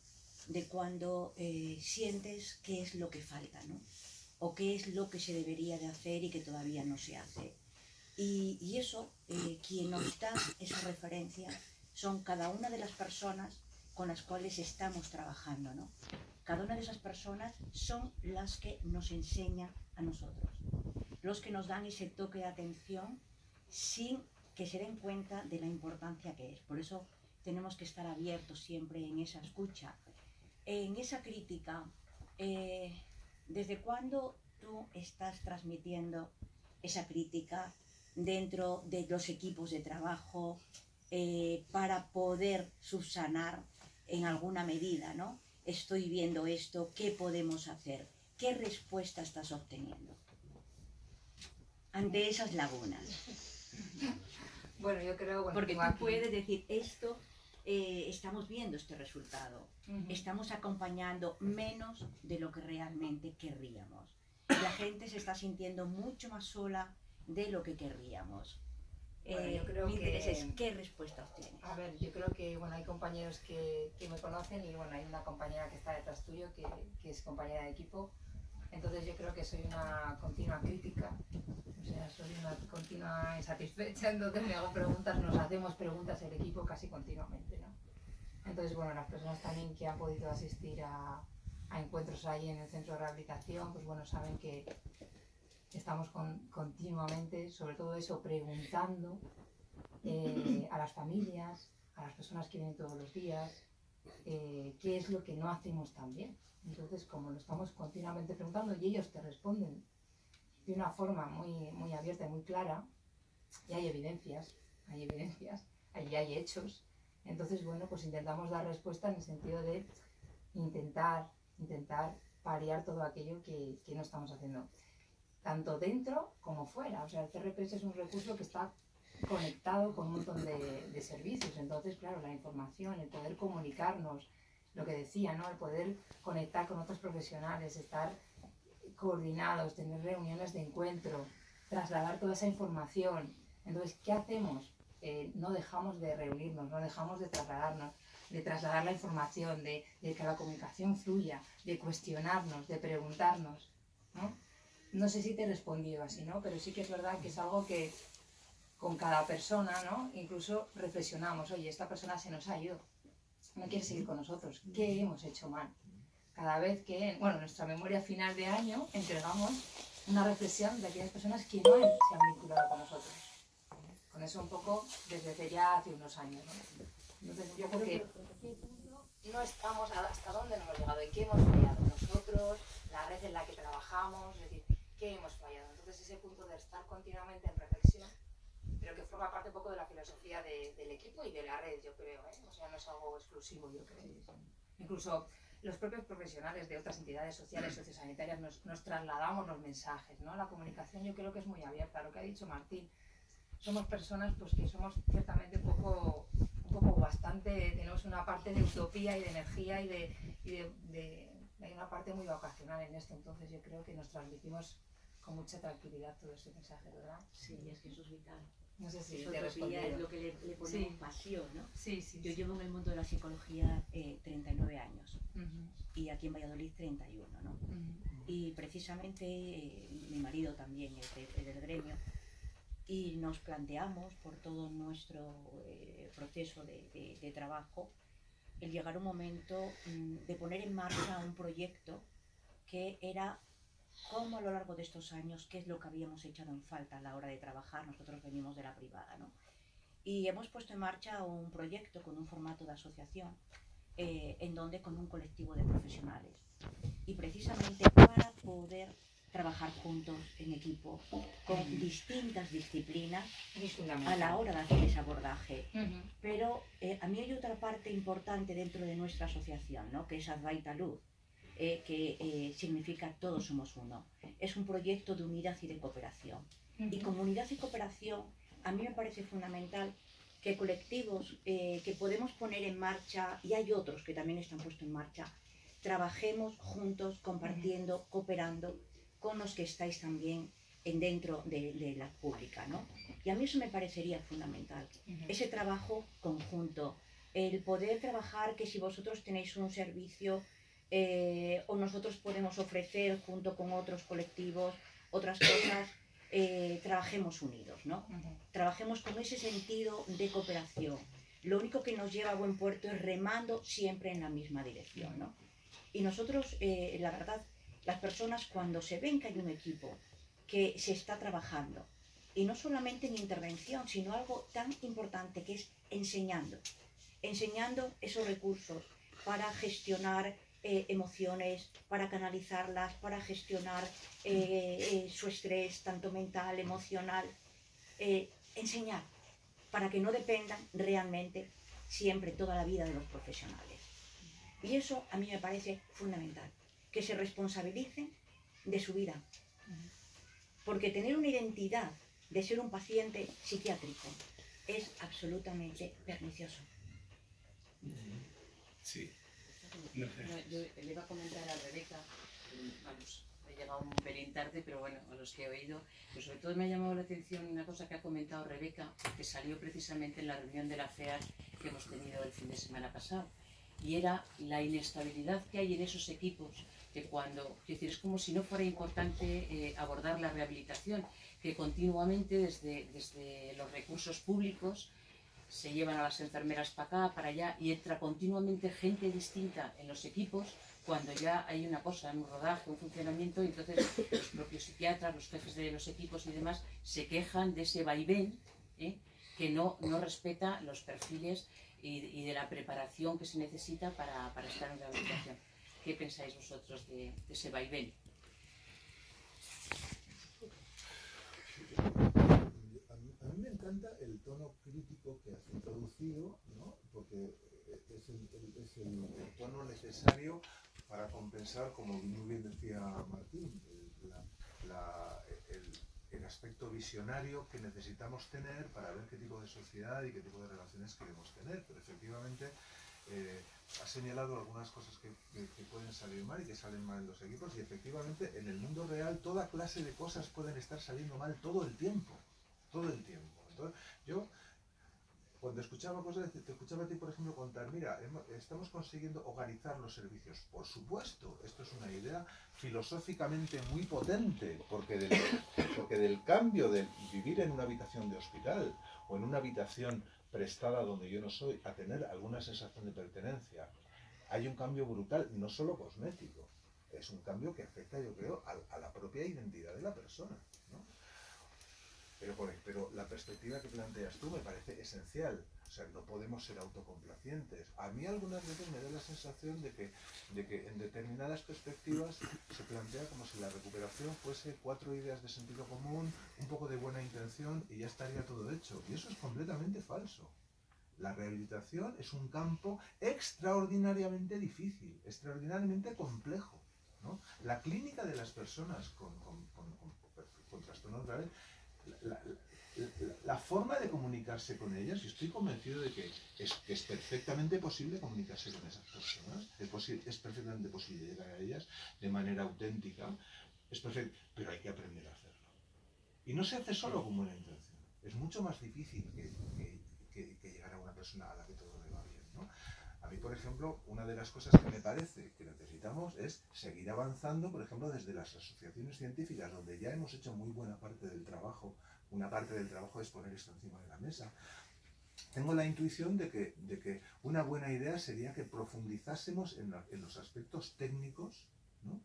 de cuando sientes qué es lo que falta, ¿no? O qué es lo que se debería de hacer y que todavía no se hace. Y eso, quien nos da esa referencia son cada una de las personas con las cuales estamos trabajando, ¿no? Cada una de esas personas son las que nos enseñan a nosotros, los que nos dan ese toque de atención sin que se den cuenta de la importancia que es. Por eso tenemos que estar abiertos siempre en esa escucha, en esa crítica. ¿Desde cuándo tú estás transmitiendo esa crítica dentro de los equipos de trabajo para poder subsanar en alguna medida, ¿no? Estoy viendo esto, ¿qué podemos hacer? ¿Qué respuesta estás obteniendo ante esas lagunas? Bueno, yo creo... Bueno, porque tú puedes decir esto, estamos viendo este resultado, estamos acompañando menos de lo que realmente querríamos. La gente se está sintiendo mucho más sola de lo que querríamos. Bueno, yo creo mi interés que... es qué respuesta obtienes. A ver, yo creo que bueno, hay compañeros que me conocen y bueno, hay una compañera que está detrás tuyo que es compañera de equipo. Entonces yo creo que soy una continua crítica, o sea, soy una continua insatisfecha, entonces me hago preguntas, nos hacemos preguntas el equipo casi continuamente, ¿no? Entonces, bueno, las personas también que han podido asistir a encuentros ahí en el centro de rehabilitación, pues bueno, saben que estamos continuamente, sobre todo eso, preguntando a las familias, a las personas que vienen todos los días, qué es lo que no hacemos tan bien. Entonces, como lo estamos continuamente preguntando y ellos te responden de una forma muy abierta y muy clara, y hay evidencias, y hay hechos. Entonces, bueno, pues intentamos dar respuesta en el sentido de intentar paliar todo aquello que no estamos haciendo, tanto dentro como fuera. O sea, el CRPS es un recurso que está conectado con un montón de servicios. Entonces, claro, la información, el poder comunicarnos, lo que decía, ¿no? El poder conectar con otros profesionales, estar coordinados, tener reuniones de encuentro, trasladar toda esa información. Entonces, ¿qué hacemos? No dejamos de reunirnos, no dejamos de trasladarnos, de trasladar la información, de que la comunicación fluya, de cuestionarnos, de preguntarnos, ¿no? No sé si te he respondido así, ¿no? Pero sí que es verdad que es algo que con cada persona, ¿no? Incluso reflexionamos, oye, esta persona se nos ha ido, no quiere seguir con nosotros, ¿qué hemos hecho mal? Cada vez que, bueno, en nuestra memoria final de año entregamos una reflexión de aquellas personas que no se han vinculado con nosotros. Con eso un poco desde ya hace unos años, ¿no? Entonces yo creo que no estamos hasta dónde nos hemos llegado y qué hemos fallado nosotros, la red en la que trabajamos, es decir, qué hemos fallado. Entonces ese punto de estar continuamente en reflexión, pero que forma parte un poco de la filosofía del equipo y de la red, yo creo, ¿eh? O sea, no es algo exclusivo, yo creo. Incluso los propios profesionales de otras entidades sociales, sociosanitarias, nos trasladamos los mensajes, ¿no? La comunicación yo creo que es muy abierta, lo que ha dicho Martín. Somos personas pues que somos ciertamente un poco bastante, tenemos una parte de utopía y de energía hay una parte muy vocacional en esto, entonces yo creo que nos transmitimos con mucha tranquilidad todo este mensaje, ¿verdad? Sí, es que eso es vital. No sé si Eso te he respondido. es lo que le ponemos pasión, ¿no? Sí. Yo llevo en el mundo de la psicología 39 años y aquí en Valladolid 31, ¿no? Y precisamente mi marido también es del gremio y nos planteamos por todo nuestro proceso de trabajo el llegar a un momento de poner en marcha un proyecto que era cómo a lo largo de estos años, qué es lo que habíamos echado en falta a la hora de trabajar. Nosotros venimos de la privada, ¿no? Y hemos puesto en marcha un proyecto con un formato de asociación en donde con un colectivo de profesionales y precisamente para poder trabajar juntos en equipo con distintas disciplinas a la hora de hacer ese abordaje. Pero a mí hay otra parte importante dentro de nuestra asociación, ¿no? Que es Advaita Luz, que significa todos somos uno. Es un proyecto de unidad y de cooperación. Y como unidad y cooperación, a mí me parece fundamental que colectivos que podemos poner en marcha, y hay otros que también están puestos en marcha, trabajemos juntos, compartiendo, cooperando con los que estáis también dentro de la pública, ¿no? Y a mí eso me parecería fundamental, ese trabajo conjunto, el poder trabajar que si vosotros tenéis un servicio o nosotros podemos ofrecer junto con otros colectivos otras cosas, trabajemos unidos, ¿no? Trabajemos con ese sentido de cooperación. Lo único que nos lleva a buen puerto es remando siempre en la misma dirección, ¿no? Y nosotros, la verdad, las personas cuando se ven que hay un equipo que se está trabajando, y no solamente en intervención, sino algo tan importante que es enseñando esos recursos para gestionar emociones, para canalizarlas, para gestionar su estrés, tanto mental, emocional, enseñar, para que no dependan realmente siempre toda la vida de los profesionales. Y eso a mí me parece fundamental, que se responsabilicen de su vida, porque tener una identidad de ser un paciente psiquiátrico es absolutamente pernicioso. Sí. No, yo le iba a comentar a Rebeca, vamos, he llegado un pelín tarde, pero bueno, a los que he oído, pero sobre todo me ha llamado la atención una cosa que ha comentado Rebeca, que salió precisamente en la reunión de la FEAR que hemos tenido el fin de semana pasado, y era la inestabilidad que hay en esos equipos, que cuando, es decir, es como si no fuera importante abordar la rehabilitación, que continuamente desde los recursos públicos se llevan a las enfermeras para acá, para allá, y entra continuamente gente distinta en los equipos cuando ya hay una cosa, un rodaje, un funcionamiento, y entonces los propios psiquiatras, los jefes de los equipos y demás se quejan de ese vaivén que no respeta los perfiles y de la preparación que se necesita para estar en rehabilitación. ¿Qué pensáis vosotros de ese vaivén? A mí me encanta el tono crítico que has introducido, ¿no? Porque es el tono necesario para compensar, como muy bien decía Martín, el aspecto visionario que necesitamos tener para ver qué tipo de sociedad y qué tipo de relaciones queremos tener. Pero efectivamente ha señalado algunas cosas que pueden salir mal y que salen mal en los equipos, y efectivamente en el mundo real toda clase de cosas pueden estar saliendo mal todo el tiempo. Entonces, yo cuando escuchaba cosas, te escuchaba a ti, por ejemplo, contar, mira, estamos consiguiendo hogarizar los servicios. Por supuesto, esto es una idea filosóficamente muy potente, porque del cambio de vivir en una habitación de hospital o en una habitación prestada donde yo no soy, a tener alguna sensación de pertenencia, hay un cambio brutal, no solo cosmético, es un cambio que afecta, yo creo, a la propia identidad de la persona, ¿no? Pero la perspectiva que planteas tú me parece esencial. O sea, no podemos ser autocomplacientes. A mí algunas veces me da la sensación de que en determinadas perspectivas se plantea como si la recuperación fuese 4 ideas de sentido común, un poco de buena intención y ya estaría todo hecho. Y eso es completamente falso. La rehabilitación es un campo extraordinariamente difícil, extraordinariamente complejo, ¿no? La clínica de las personas con trastornos graves, la forma de comunicarse con ellas, y estoy convencido de que es perfectamente posible comunicarse con esas personas, es perfectamente posible llegar a ellas de manera auténtica, es perfecto, pero hay que aprender a hacerlo. Y no se hace solo con buena intención, es mucho más difícil que llegar a una persona a la que todo le va bien, ¿no? A mí, por ejemplo, una de las cosas que me parece que necesitamos es seguir avanzando, por ejemplo, desde las asociaciones científicas, donde ya hemos hecho muy buena parte del trabajo. Una parte del trabajo es poner esto encima de la mesa. Tengo la intuición de que una buena idea sería que profundizásemos en los aspectos técnicos, ¿no?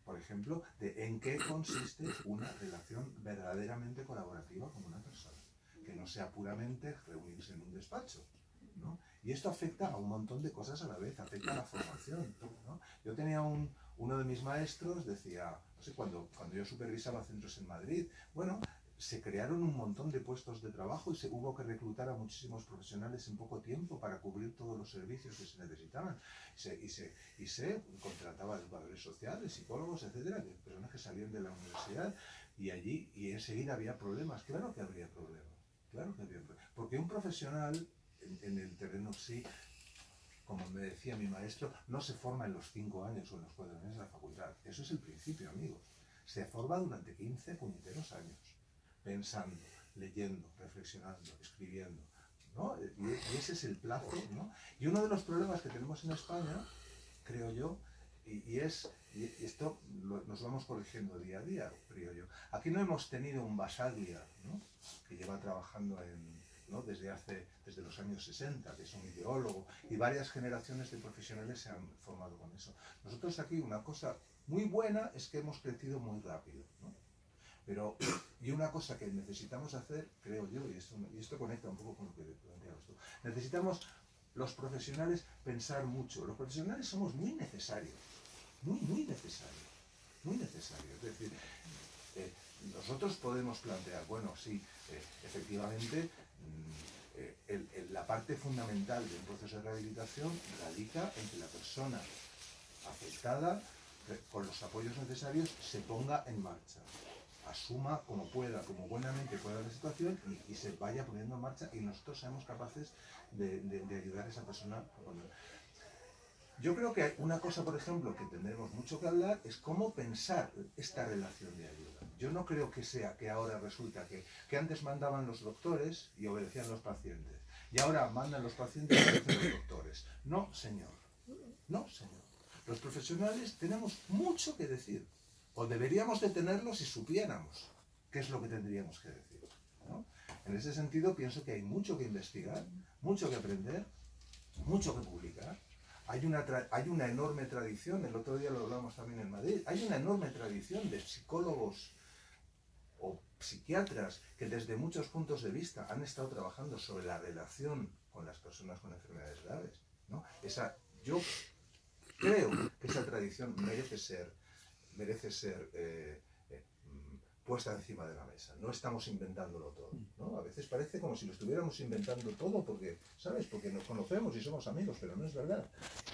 Por ejemplo, de en qué consiste una relación verdaderamente colaborativa con una persona, que no sea puramente reunirse en un despacho, ¿no? Y esto afecta a un montón de cosas a la vez, afecta a la formación, ¿no? Yo tenía uno de mis maestros, decía, no sé, cuando yo supervisaba centros en Madrid, bueno, se crearon un montón de puestos de trabajo y se hubo que reclutar a muchísimos profesionales en poco tiempo para cubrir todos los servicios que se necesitaban. Y se contrataba educadores sociales, psicólogos, etcétera, personas que salían de la universidad, y enseguida había problemas. Claro que habría problemas, claro que habría problemas. Porque un profesional en el terreno sí, como me decía mi maestro, no se forma en los 5 años o en los 4 años de la facultad. Eso es el principio, amigos. Se forma durante 15 puñeteros años, pensando, leyendo, reflexionando, escribiendo, ¿no? Y ese es el plazo, ¿no? Y uno de los problemas que tenemos en España, creo yo, y esto nos vamos corrigiendo día a día, creo yo. Aquí no hemos tenido un Basaglia, ¿no? Que lleva trabajando ¿no? desde los años 60, que es un ideólogo, y varias generaciones de profesionales se han formado con eso. Nosotros aquí una cosa muy buena es que hemos crecido muy rápido, ¿no? Y una cosa que necesitamos hacer, creo yo, y esto conecta un poco con lo que planteabas tú, necesitamos los profesionales pensar mucho. Los profesionales somos muy necesarios, muy necesarios, muy necesarios. Es decir, nosotros podemos plantear, bueno, sí, efectivamente, la parte fundamental de un proceso de rehabilitación radica en que la persona afectada, con los apoyos necesarios, se ponga en marcha, asuma como pueda, como buenamente pueda la situación, y se vaya poniendo en marcha, y nosotros seamos capaces de ayudar a esa persona. Yo creo que hay una cosa, por ejemplo, que tendremos mucho que hablar, es cómo pensar esta relación de ayuda. Yo no creo que sea que ahora resulta que antes mandaban los doctores y obedecían los pacientes, y ahora mandan los pacientes y obedecen los doctores. No, señor. No, señor. Los profesionales tenemos mucho que decir, o deberíamos de tenerlo si supiéramos qué es lo que tendríamos que decir, ¿no? En ese sentido pienso que hay mucho que investigar, mucho que aprender, mucho que publicar. Hay una enorme tradición, el otro día lo hablamos también en Madrid, hay una enorme tradición de psicólogos o psiquiatras que desde muchos puntos de vista han estado trabajando sobre la relación con las personas con enfermedades graves, ¿no? Yo creo que esa tradición merece ser puesta encima de la mesa. No estamos inventándolo todo, ¿no? A veces parece como si lo estuviéramos inventando todo porque, ¿sabes? Porque nos conocemos y somos amigos, pero no es verdad.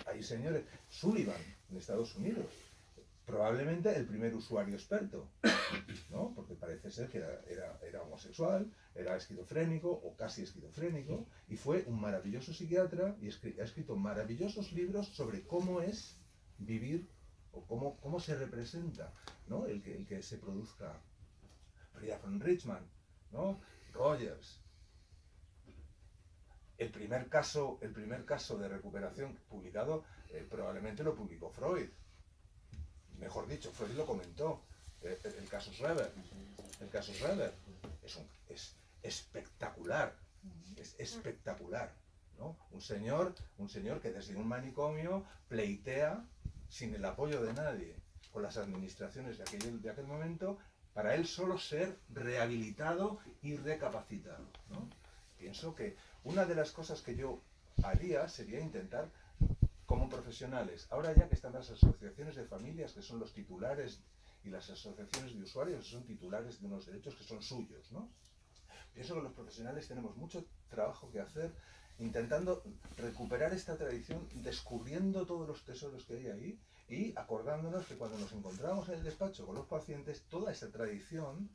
Hay señores, Sullivan en Estados Unidos, probablemente el primer usuario experto, ¿no? Porque parece ser que era homosexual, era esquizofrénico o casi esquizofrénico, y fue un maravilloso psiquiatra y ha escrito maravillosos libros sobre cómo es vivir o cómo se representa, ¿no? el que se produzca. Frida von Richman, ¿no? Rogers. El primer caso de recuperación publicado probablemente lo publicó Freud. Mejor dicho, Freud lo comentó. El caso Schreber. El caso Schreber es espectacular. Es espectacular, ¿no? Un señor que desde un manicomio pleitea sin el apoyo de nadie con las administraciones de aquel momento, para él solo ser rehabilitado y recapacitado, ¿no? Pienso que una de las cosas que yo haría sería intentar, como profesionales, ahora ya que están las asociaciones de familias, que son los titulares, y las asociaciones de usuarios, que son titulares de unos derechos que son suyos, ¿no? Pienso que los profesionales tenemos mucho trabajo que hacer intentando recuperar esta tradición, descubriendo todos los tesoros que hay ahí, y acordándonos que cuando nos encontramos en el despacho con los pacientes, toda esa tradición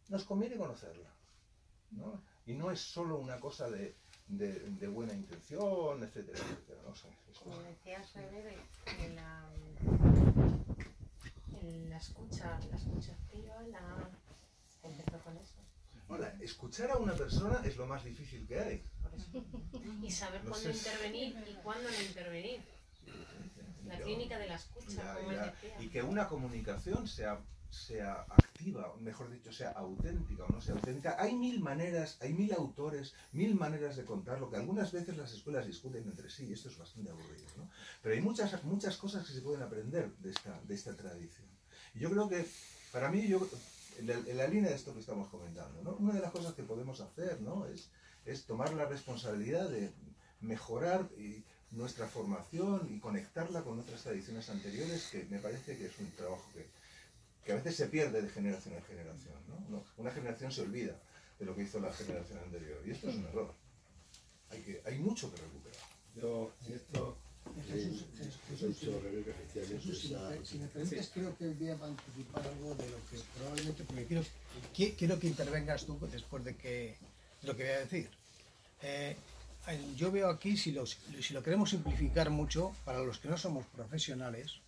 nos conviene conocerla, ¿no? Y no es solo una cosa de buena intención, etcétera, etcétera. No sé, como decía Schreber, en la escucha activa, empezó con eso. Ahora, escuchar a una persona es lo más difícil que hay. Por eso. Y saber cuándo intervenir y cuándo no intervenir. La clínica de la escucha, como él decía. Y que una comunicación sea activa, mejor dicho, sea auténtica o no sea auténtica. Hay 1000 maneras, hay 1000 autores, 1000 maneras de contarlo, que algunas veces las escuelas discuten entre sí, y esto es bastante aburrido, ¿no? Pero hay muchas cosas que se pueden aprender de esta tradición. Y yo creo que, para mí, en la línea de esto que estamos comentando, ¿no? Una de las cosas que podemos hacer, ¿no? es tomar la responsabilidad de mejorar nuestra formación y conectarla con otras tradiciones anteriores, que me parece que es un trabajo que a veces se pierde de generación en generación, ¿no? Una generación se olvida de lo que hizo la generación anterior, y esto es un error. Hay mucho que recuperar. Si me permites, creo que voy a anticipar algo de lo que probablemente, porque quiero que intervengas tú después de lo que voy a decir. Yo veo aquí, si lo queremos simplificar mucho, para los que no somos profesionales,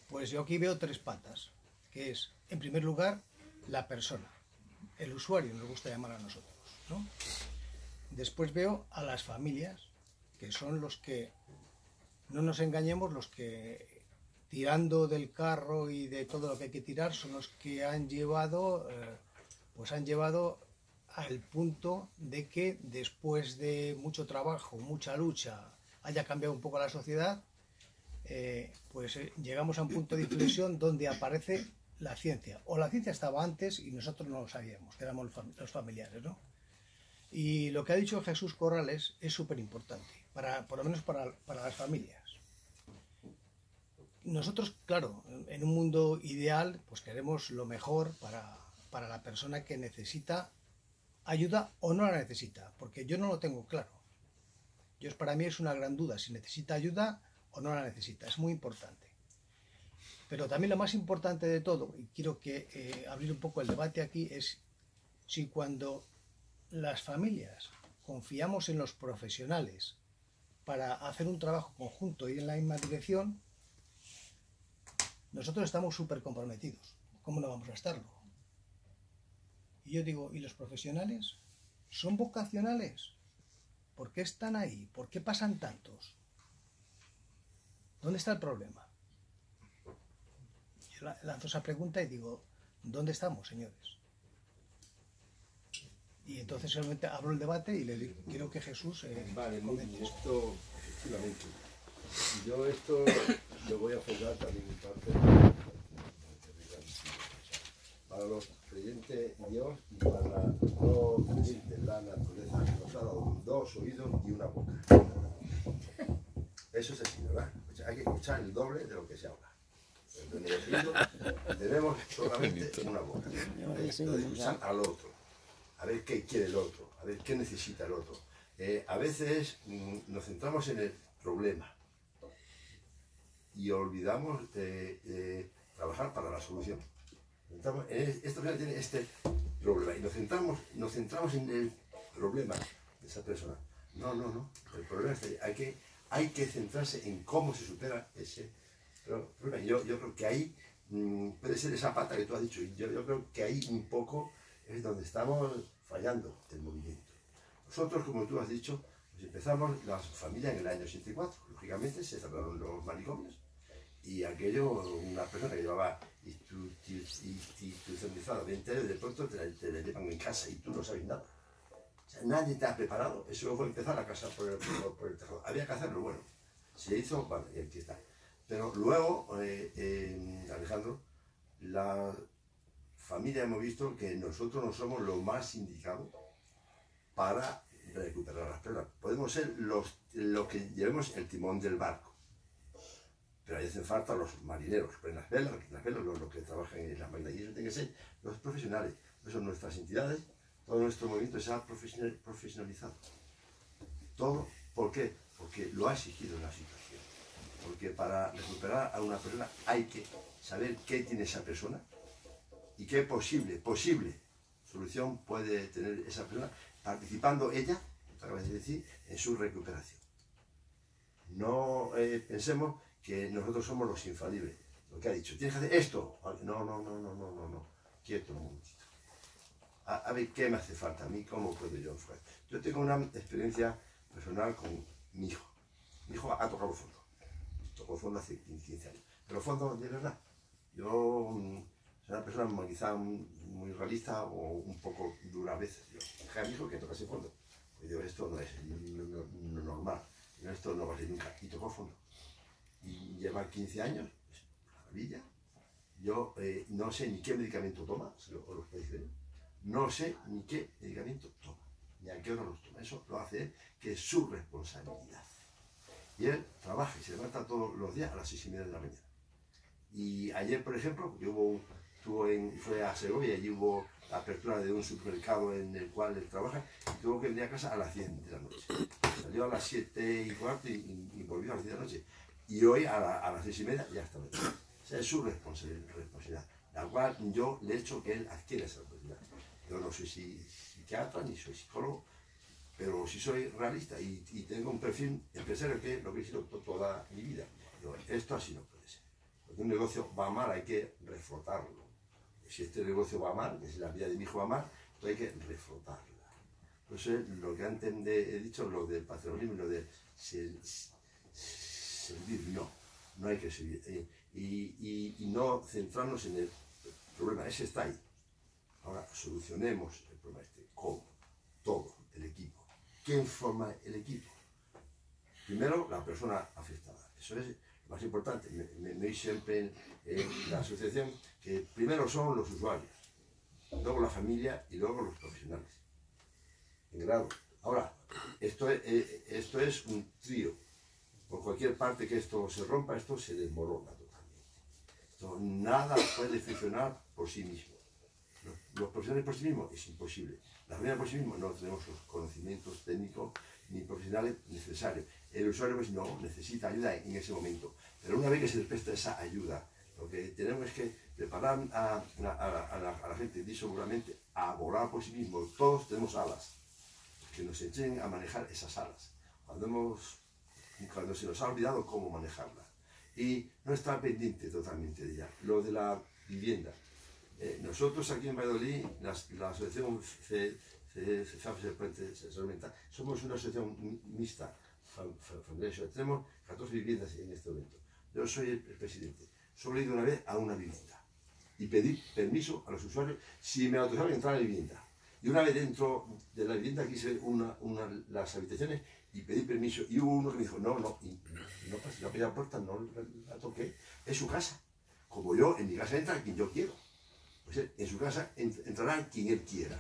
pues yo aquí veo 3 patas, que es, en primer lugar, la persona, el usuario, nos gusta llamar a nosotros, ¿no? Después veo a las familias, que son los que, no nos engañemos, los que tirando del carro y de todo lo que hay que tirar, son los que han llevado al punto de que después de mucho trabajo, mucha lucha, haya cambiado un poco la sociedad, llegamos a un punto de inflexión donde aparece la ciencia. O la ciencia estaba antes y nosotros no lo sabíamos, que éramos los familiares, ¿no? Y lo que ha dicho Jesús Corrales es súper importante, por lo menos para las familias. Nosotros, claro, en un mundo ideal, pues queremos lo mejor para la persona que necesita ayuda o no la necesita, porque yo no lo tengo claro. Para mí es una gran duda si necesita ayuda o no la necesita, es muy importante. Pero también lo más importante de todo, y quiero abrir un poco el debate aquí, es si cuando las familias confiamos en los profesionales para hacer un trabajo conjunto y en la misma dirección, nosotros estamos súper comprometidos. ¿Cómo no vamos a estarlo? Y yo digo, ¿y los profesionales? ¿Son vocacionales? ¿Por qué están ahí? ¿Por qué pasan tantos? ¿Dónde está el problema? Yo lanzo esa pregunta y digo, ¿dónde estamos, señores? Y entonces solamente abro el debate y le digo, quiero que Jesús comente. Esto, efectivamente. Yo lo voy a enfocar también en parte para para los creyentes Dios y para los creyentes la naturaleza nos ha dado 2 oídos y una boca. Eso es así, ¿verdad? O sea, hay que escuchar el doble de lo que se habla. En el oído tenemos solamente una boca. Escuchar al otro, a ver qué quiere el otro, a ver qué necesita el otro. A veces nos centramos en el problema y olvidamos trabajar para la solución. Esta persona tiene este problema y nos centramos en el problema de esa persona. No, el problema está ahí. Hay que centrarse en cómo se supera ese problema. Yo creo que ahí puede ser esa pata que tú has dicho. Yo creo que ahí un poco es donde estamos fallando el movimiento. Nosotros, como tú has dicho, pues empezamos la familia en el año 84. Lógicamente se cerraron los manicomios y aquello, una persona que llevaba institucionalizada 20 años, de pronto te la llevan en casa y tú no sabes nada. O sea, nadie te ha preparado. Eso fue empezar a casar por el tejado. Había que hacerlo, bueno. Se hizo, vale, y aquí está. Pero luego, Alejandro, la familia hemos visto que nosotros no somos los más indicados para recuperar las personas. Podemos ser los que llevemos el timón del barco, pero ahí hacen falta los marineros, pero las velas los que trabajan en las máquinas, y eso tiene que ser los profesionales. Por eso nuestras entidades, todo nuestro movimiento se ha profesionalizado. Todo, ¿por qué? Porque lo ha exigido la situación. Porque para recuperar a una persona hay que saber qué tiene esa persona y qué posible solución puede tener esa persona participando ella, acabas de decir, en su recuperación. No pensemos que nosotros somos los infalibles. Lo que ha dicho, tienes que hacer esto. No. Quieto un momentito. A ver qué me hace falta a mí, cómo puedo yo enfocar. Yo tengo una experiencia personal con mi hijo. Mi hijo ha tocado fondo. Tocó fondo hace 15 años. Pero fondo de verdad. Yo soy una persona quizá muy realista o un poco dura a veces. Yo dije a mi hijo que tocase fondo. Y digo, esto no es normal. Esto no va a ser nunca. Y tocó fondo. Y lleva 15 años, es maravilla. Yo no sé ni qué medicamento toma, os lo podéis ver. No sé ni qué medicamento toma, ni a qué hora los toma. Eso lo hace él, que es su responsabilidad. Y él trabaja y se levanta todos los días a las 6:30 de la mañana. Y ayer, por ejemplo, porque fue a Segovia y allí hubo la apertura de un supermercado en el cual él trabaja, y tuvo que venir a casa a las 10 de la noche. Salió a las 7:15 y volvió a las 10 de la noche. Y hoy a las 6:30 ya está. O sea, es su responsabilidad, la cual yo le he hecho que él adquiera esa responsabilidad. Yo no soy psiquiatra ni soy psicólogo, pero sí soy realista y tengo un perfil empresario que es lo que he sido toda mi vida. Digo, esto así no puede ser. Porque un negocio va mal, hay que reflotarlo. Si este negocio va mal, que si la vida de mi hijo va mal, entonces hay que reflotarla. Entonces, lo que antes he dicho, lo del patriotismo y lo de servir, no hay que servir. Y no centrarnos en el problema, ese está ahí. Ahora, solucionemos el problema este. ¿Cómo? Todo, el equipo. ¿Quién forma el equipo? Primero, la persona afectada. Eso es lo más importante. Me doy siempre en la asociación que primero son los usuarios, luego la familia y luego los profesionales. En grado. Ahora, esto es un trío. Por cualquier parte que esto se rompa, esto se desmorona totalmente. Nada puede funcionar por sí mismo. Los profesionales por sí mismos es imposible. La familia por sí mismo no tenemos los conocimientos técnicos ni profesionales necesarios. El usuario pues no necesita ayuda en ese momento. Pero una vez que se le presta esa ayuda, lo que tenemos es que preparar a la gente, y seguramente, a volar por sí mismo. Todos tenemos alas, que nos enseñen a manejar esas alas. Cuando se nos ha olvidado cómo manejarla. Y no está pendiente totalmente de ella. Lo de la vivienda. Nosotros aquí en Valladolid, la asociación somos una asociación mixta, familiar. Tenemos 14 viviendas en este momento. Yo soy el presidente. Solo he ido una vez a una vivienda y pedí permiso a los usuarios si me autorizaban a entrar a la vivienda. Y una vez dentro de la vivienda quise las habitaciones y pedí permiso. Y hubo uno que me dijo, no pedí la puerta, no la toqué. Es su casa. Como yo, en mi casa entra quien yo quiero. Pues en su casa entrará quien él quiera.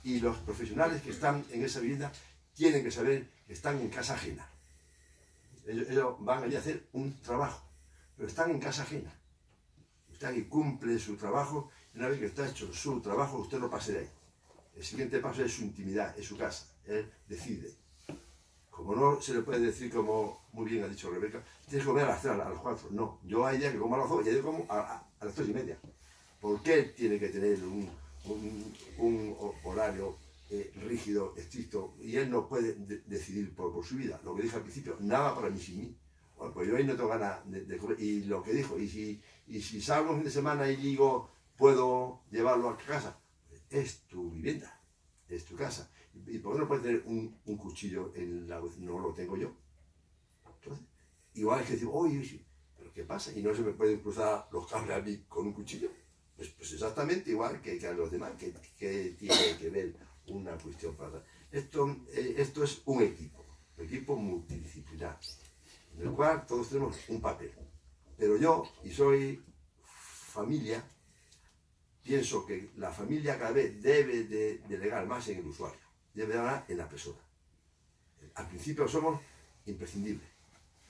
Y los profesionales que están en esa vivienda tienen que saber que están en casa ajena. Ellos van allí a hacer un trabajo, pero están en casa ajena. Usted aquí cumple su trabajo, y una vez que está hecho su trabajo, usted no pase de ahí. El siguiente paso es su intimidad, es su casa. Él decide. Como no se le puede decir, como muy bien ha dicho Rebeca, tienes que comer a las 3, a las 4. No, yo hay días que como a las 2 y yo como a las 3 y media. ¿Por qué tiene que tener un horario rígido, estricto? Y él no puede decidir por su vida. Lo que dije al principio, nada para mí sin mí. Bueno, pues yo ahí no tengo ganas de comer. Y lo que dijo, y si salgo un fin de semana y digo, puedo llevarlo a casa, es tu vivienda, es tu casa. ¿Y por qué no puedes tener un cuchillo en la cocina? No lo tengo yo. Entonces, igual es que decir, oye, ¿pero qué pasa? ¿Y no se me pueden cruzar los cables a mí con un cuchillo? Pues exactamente igual que a los demás, que tiene que ver una cuestión para... Esto es un equipo multidisciplinar, en el cual todos tenemos un papel. Pero yo, y soy familia, pienso que la familia cada vez debe de delegar más en el usuario, debe delegar en la persona. Al principio somos imprescindibles,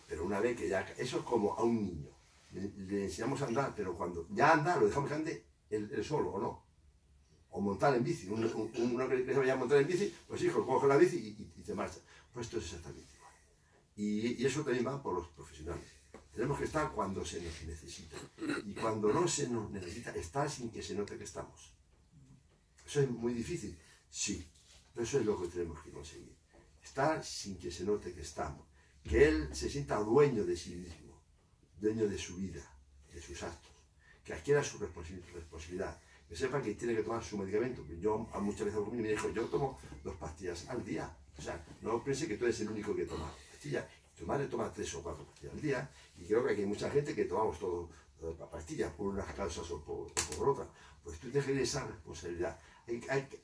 pero una vez que ya... Eso es como a un niño. Le enseñamos a andar, pero cuando ya anda, lo dejamos que ande él solo, ¿o no? O montar en bici. Uno que se vaya a montar en bici, pues hijo, coge la bici y te marcha. Pues esto es exactamente igual. Y eso también va por los profesionales. Tenemos que estar cuando se nos necesita. Y cuando no se nos necesita, estar sin que se note que estamos. ¿Eso es muy difícil? Sí. Pero eso es lo que tenemos que conseguir. Estar sin que se note que estamos. Que él se sienta dueño de sí mismo, dueño de su vida, de sus actos. Que adquiera su responsabilidad. Que sepa que tiene que tomar su medicamento. Yo muchas veces y me dijo, yo tomo 2 pastillas al día. O sea, no piense que tú eres el único que toma pastillas. Tu madre toma 3 o 4 pastillas al día. Y creo que aquí hay mucha gente que tomamos todo pastillas por unas causas o por otras. Pues tú tienes que tener esa responsabilidad.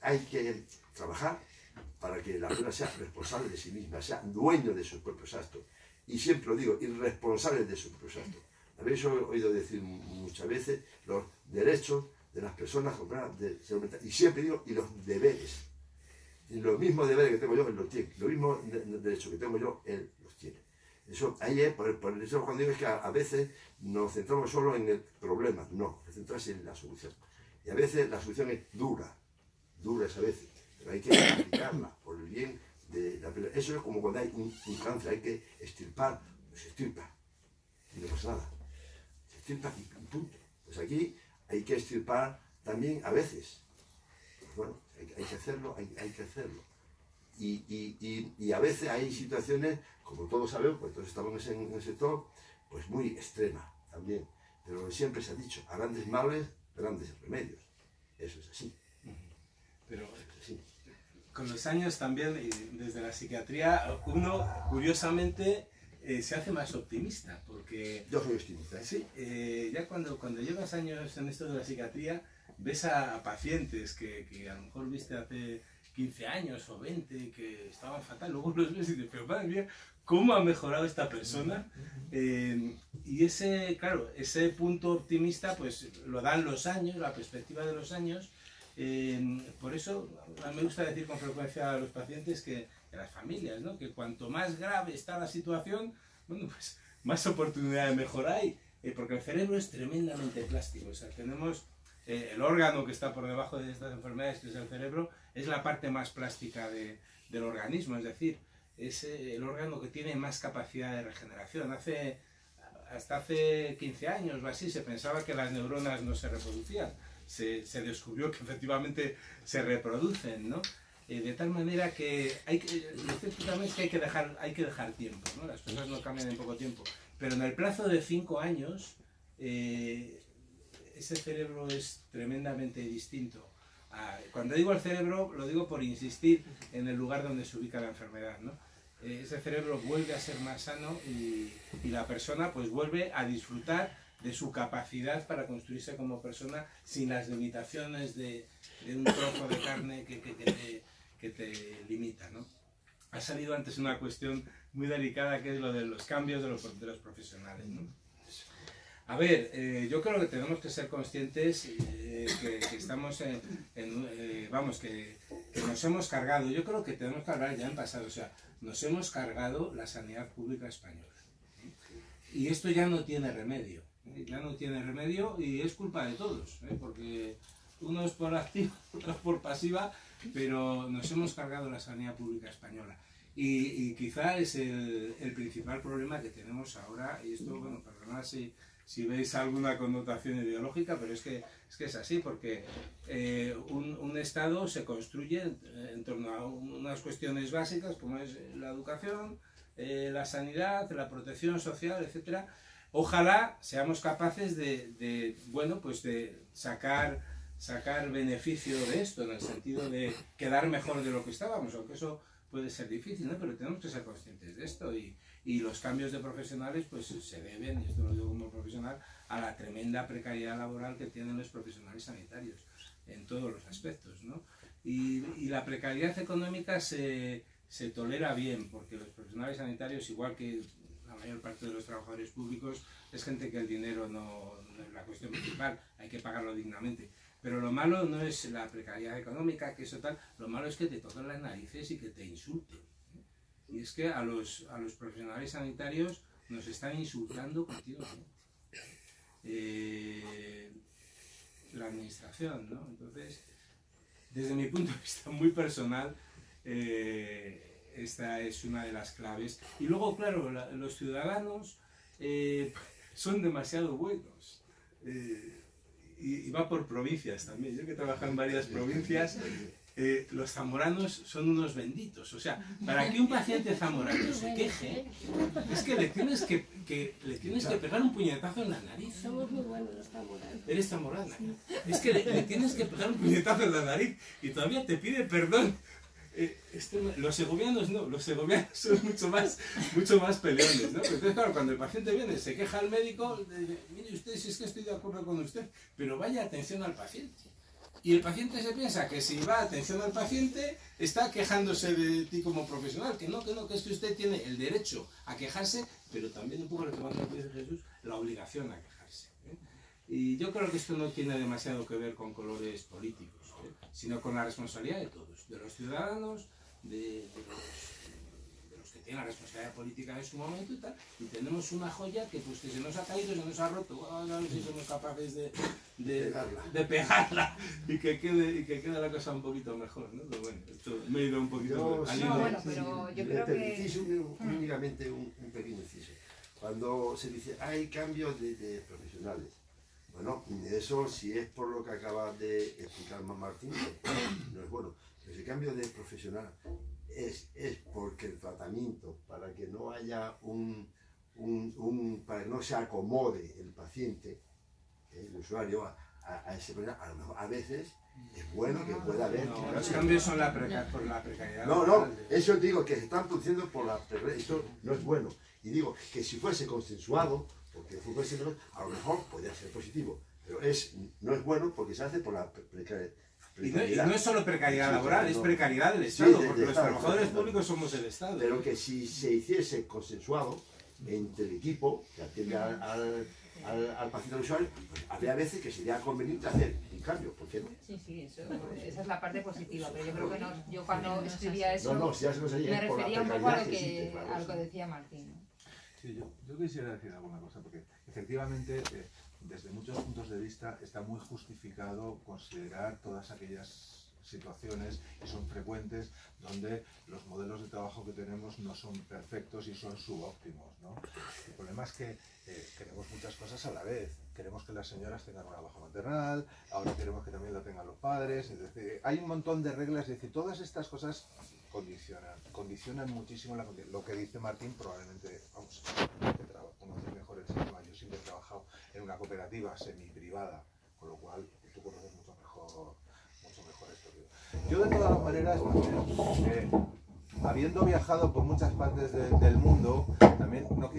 Hay que trabajar para que la persona sea responsable de sí misma, sea dueño de sus propios actos. Y siempre lo digo, irresponsable de sus propios actos. Habéis oído decir muchas veces los derechos de las personas de salud mental. Y siempre digo, y los deberes. Y los mismos deberes que tengo yo, él los tiene. Los mismos derechos que tengo yo, él los tiene. Eso, ahí es, por eso cuando digo es que a veces nos centramos solo en el problema. No, centrarse en la solución. Y a veces la solución es dura es a veces, pero hay que aplicarla por el bien de la persona. Eso es como cuando hay un cáncer, hay que extirpar, pues se extirpa, y no pasa nada. Se extirpa y punto. Pues aquí hay que extirpar también a veces. Pues bueno, hay que hacerlo, hay que hacerlo. Y a veces hay situaciones, como todos sabemos, pues todos estamos en el sector, pues muy extrema también. Pero siempre se ha dicho, a grandes males, grandes remedios. Eso es así. Pero es así. Con los años también, desde la psiquiatría, uno curiosamente se hace más optimista, porque... Yo soy optimista. Sí, ya cuando llevas años en esto de la psiquiatría, ves a pacientes que a lo mejor viste hace 15 años o 20, que estaban fatal, luego los ves y dices, pero madre mía, ¿cómo ha mejorado esta persona? Y claro, ese punto optimista pues lo dan los años, la perspectiva de los años. Por eso me gusta decir con frecuencia a los pacientes a las familias, ¿no? Que cuanto más grave está la situación, bueno, pues más oportunidad de mejora hay, porque el cerebro es tremendamente plástico. O sea, tenemos el órgano que está por debajo de estas enfermedades, que es el cerebro, es la parte más plástica del organismo, es decir, es el órgano que tiene más capacidad de regeneración. Hasta hace 15 años o así se pensaba que las neuronas no se reproducían. Se descubrió que efectivamente se reproducen, ¿no? De tal manera que lo cierto también es que hay que dejar tiempo, ¿no? Las cosas no cambian en poco tiempo, pero en el plazo de 5 años ese cerebro es tremendamente distinto. Cuando digo el cerebro, lo digo por insistir en el lugar donde se ubica la enfermedad, ¿no? Ese cerebro vuelve a ser más sano y la persona pues vuelve a disfrutar de su capacidad para construirse como persona sin las limitaciones de un trozo de carne que te limita, ¿no? Ha salido antes una cuestión muy delicada que es lo de los cambios de los profesionales, ¿no? A ver, yo creo que tenemos que ser conscientes que estamos vamos, que nos hemos cargado, yo creo que tenemos que hablar ya en pasado, o sea, nos hemos cargado la sanidad pública española. Y esto ya no tiene remedio, y es culpa de todos, porque unos por activa, otros por pasiva, pero nos hemos cargado la sanidad pública española. Y quizá es el principal problema que tenemos ahora, y esto, bueno, perdonad si veis alguna connotación ideológica, pero es que es así, porque un Estado se construye en torno a unas cuestiones básicas, como es la educación, la sanidad, la protección social, etc. Ojalá seamos capaces de bueno, pues de sacar beneficio de esto, en el sentido de quedar mejor de lo que estábamos, aunque eso puede ser difícil, ¿no? Pero tenemos que ser conscientes de esto, y los cambios de profesionales pues se deben, y esto lo digo como profesional, a la tremenda precariedad laboral que tienen los profesionales sanitarios en todos los aspectos, ¿no? Y la precariedad económica se tolera bien, porque los profesionales sanitarios, igual que la mayor parte de los trabajadores públicos, es gente que el dinero no es la cuestión principal, hay que pagarlo dignamente. Pero lo malo no es la precariedad económica, que eso tal, lo malo es que te toquen las narices y que te insulten. Y es que a los profesionales sanitarios nos están insultando continuamente. La administración, ¿no? Entonces, desde mi punto de vista muy personal, esta es una de las claves. Y luego, claro, los ciudadanos son demasiado buenos. Y va por provincias también. Yo que trabajo en varias provincias, los zamoranos son unos benditos. O sea, para que un paciente zamorano se queje, es que le tienes que pegar un puñetazo en la nariz. Somos muy buenos los zamoranos. Eres zamorana. Es que le tienes que pegar un puñetazo en la nariz y todavía te pide perdón. Los segovianos no, los segovianos son mucho más peleones, ¿no? Entonces, claro, cuando el paciente viene, se queja al médico, le dice, mire usted, si es que estoy de acuerdo con usted, pero vaya atención al paciente. Y el paciente se piensa que si va atención al paciente, está quejándose de ti como profesional, que es que usted tiene el derecho a quejarse, pero también un poco lo que manda el de Jesús, la obligación a quejarse. Y yo creo que esto no tiene demasiado que ver con colores políticos, sino con la responsabilidad de todos, de los ciudadanos, de los que tienen la responsabilidad política en su momento y tal, y tenemos una joya que pues que se nos ha caído, se nos ha roto, a ver si somos capaces de pegarla y que quede la cosa un poquito mejor, ¿no? Pero bueno, esto me he ido un poquito al hilo. No, bueno, pero yo creo que... únicamente un pequeño inciso. Cuando se dice, hay cambios de profesionales, bueno, eso si es por lo que acaba de explicar Martín, no es bueno. Pero ese cambio de profesional es porque el tratamiento, para que no haya para que no se acomode el paciente, el usuario, a ese problema, a lo mejor a veces es bueno que pueda haber... No, los cambios son por la precariedad. No, eso digo que se están produciendo por la precariedad, eso no es bueno. Y digo que si fuese consensuado, porque a lo mejor podría ser positivo, pero no es bueno porque se hace por la precariedad. Y no es solo precariedad laboral, es precariedad del Estado, porque los trabajadores públicos somos el Estado. Pero que si se hiciese consensuado entre el equipo que atiende al paciente usuario, pues habría veces que sería conveniente hacer un cambio, ¿por qué no? Sí, esa es la parte positiva, pero yo creo que no, yo cuando escribía eso me refería un poco a lo que decía Martín, ¿no? Sí, yo quisiera decir alguna cosa, porque efectivamente desde muchos puntos de vista está muy justificado considerar todas aquellas situaciones, y son frecuentes, donde los modelos de trabajo que tenemos no son perfectos y son subóptimos, ¿no? El problema es que queremos muchas cosas a la vez. Queremos que las señoras tengan una baja maternal, ahora queremos que también la tengan los padres, es decir, hay un montón de reglas, es decir, todas estas cosas condicionan muchísimo lo que dice Martín. Probablemente, vamos, conoces mejor el sistema. Yo siempre he trabajado en una cooperativa semi-privada, con lo cual tú conoces mucho mejor esto. Yo de todas maneras, habiendo viajado por muchas partes del mundo, también no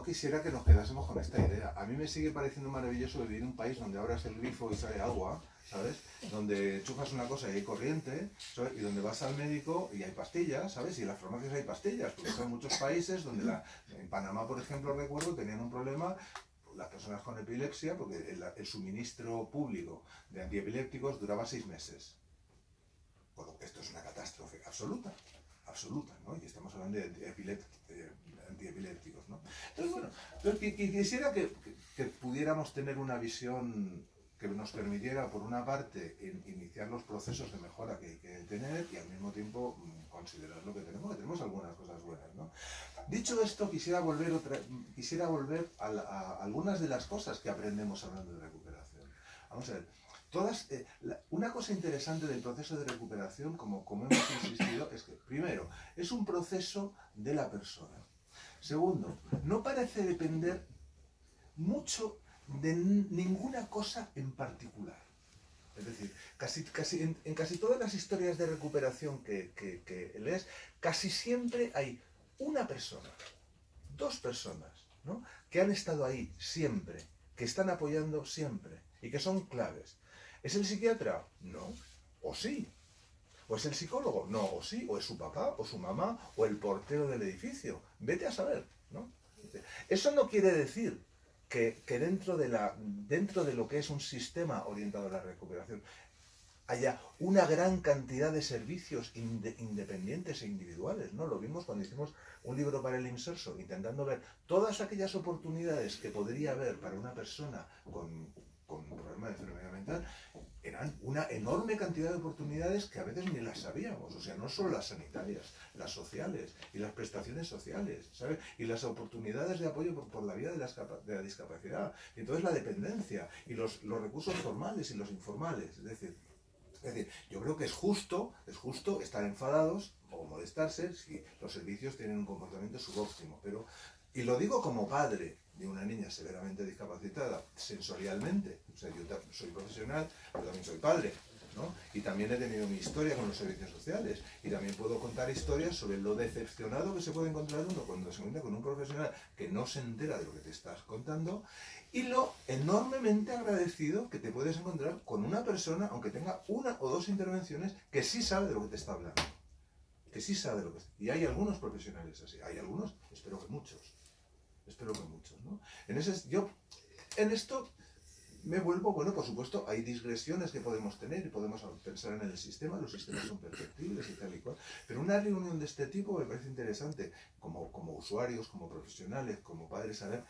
quisiera que nos quedásemos con esta idea. A mí me sigue pareciendo maravilloso vivir en un país donde abras el grifo y sale agua, ¿sabes? Donde chufas una cosa y hay corriente, ¿sabes? Y donde vas al médico y hay pastillas, ¿sabes? Y en las farmacias hay pastillas, porque son muchos países donde en Panamá, por ejemplo, recuerdo, tenían un problema las personas con epilepsia, porque el suministro público de antiepilépticos duraba 6 meses. Bueno, esto es una catástrofe absoluta, ¿no? Y estamos hablando de antiepilépticos, ¿no? Entonces, bueno, quisiera que pudiéramos tener una visión que nos permitiera, por una parte, iniciar los procesos de mejora que hay que tener y al mismo tiempo considerar lo que tenemos algunas cosas buenas, ¿no? Dicho esto, quisiera volver a algunas de las cosas que aprendemos hablando de recuperación. Vamos a ver, una cosa interesante del proceso de recuperación, como hemos insistido, es que, primero, es un proceso de la persona. Segundo, no parece depender mucho de ninguna cosa en particular. Es decir, en casi todas las historias de recuperación que lees, casi siempre hay una persona, 2 personas, ¿no?, que han estado ahí siempre, que están apoyando siempre y que son claves. ¿Es el psiquiatra? No. ¿O sí? ¿O es el psicólogo? No. ¿O sí? ¿O es su papá? ¿O su mamá? ¿O el portero del edificio? Vete a saber, ¿no? Eso no quiere decir que dentro de lo que es un sistema orientado a la recuperación haya una gran cantidad de servicios independientes e individuales, ¿no? Lo vimos cuando hicimos un libro para el inserso, intentando ver todas aquellas oportunidades que podría haber para una persona con problema de enfermedad mental. Eran una enorme cantidad de oportunidades que a veces ni las sabíamos, o sea, no solo las sanitarias, las sociales y las prestaciones sociales, ¿sabes? Y las oportunidades de apoyo por la vía de la discapacidad, y entonces la dependencia, y los recursos formales y los informales, es decir, yo creo que es justo estar enfadados o molestarse si los servicios tienen un comportamiento subóptimo, y lo digo como padre de una niña severamente discapacitada sensorialmente. O sea, yo soy profesional, pero también soy padre, ¿no? Y también he tenido mi historia con los servicios sociales, y también puedo contar historias sobre lo decepcionado que se puede encontrar uno cuando se encuentra con un profesional que no se entera de lo que te estás contando, y lo enormemente agradecido que te puedes encontrar con una persona, aunque tenga 1 o 2 intervenciones, que sí sabe de lo que te está hablando, que sí sabe de lo que está. Y hay algunos profesionales así, hay algunos, espero que muchos, ¿no? En esto me vuelvo, bueno, por supuesto, hay digresiones que podemos tener y podemos pensar en el sistema, los sistemas son perfectibles y tal y cual, pero una reunión de este tipo me parece interesante, como usuarios, como profesionales, como padres, saber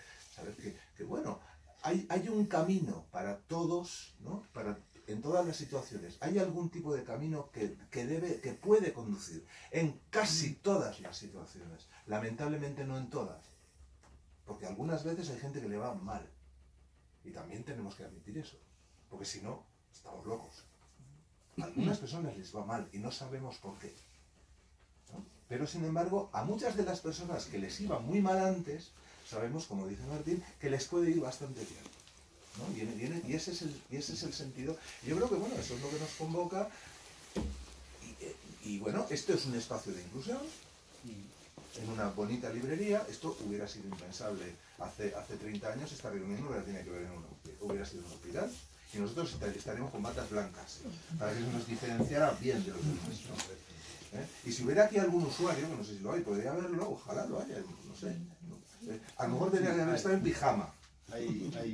que bueno, hay un camino para todos, ¿no? En todas las situaciones, hay algún tipo de camino que puede conducir en casi todas las situaciones, lamentablemente no en todas, porque algunas veces hay gente que le va mal, y también tenemos que admitir eso, porque si no, estamos locos. A algunas personas les va mal y no sabemos por qué, ¿no? Pero sin embargo, a muchas de las personas que les iba muy mal antes, sabemos, como dice Martín, que les puede ir bastante bien, ¿no? Y ese es el sentido. Yo creo que, bueno, eso es lo que nos convoca, y bueno, esto es un espacio de inclusión, en una bonita librería. Esto hubiera sido impensable hace 30 años, esta reunión no hubiera tenido que ver hubiera sido en un hospital, y nosotros estaríamos con batas blancas, para que eso nos diferenciara bien de los demás, ¿no? Y si hubiera aquí algún usuario, que no sé si lo hay, podría haberlo, ojalá lo haya, no sé, ¿no? A lo mejor tendría que haber estado en pijama,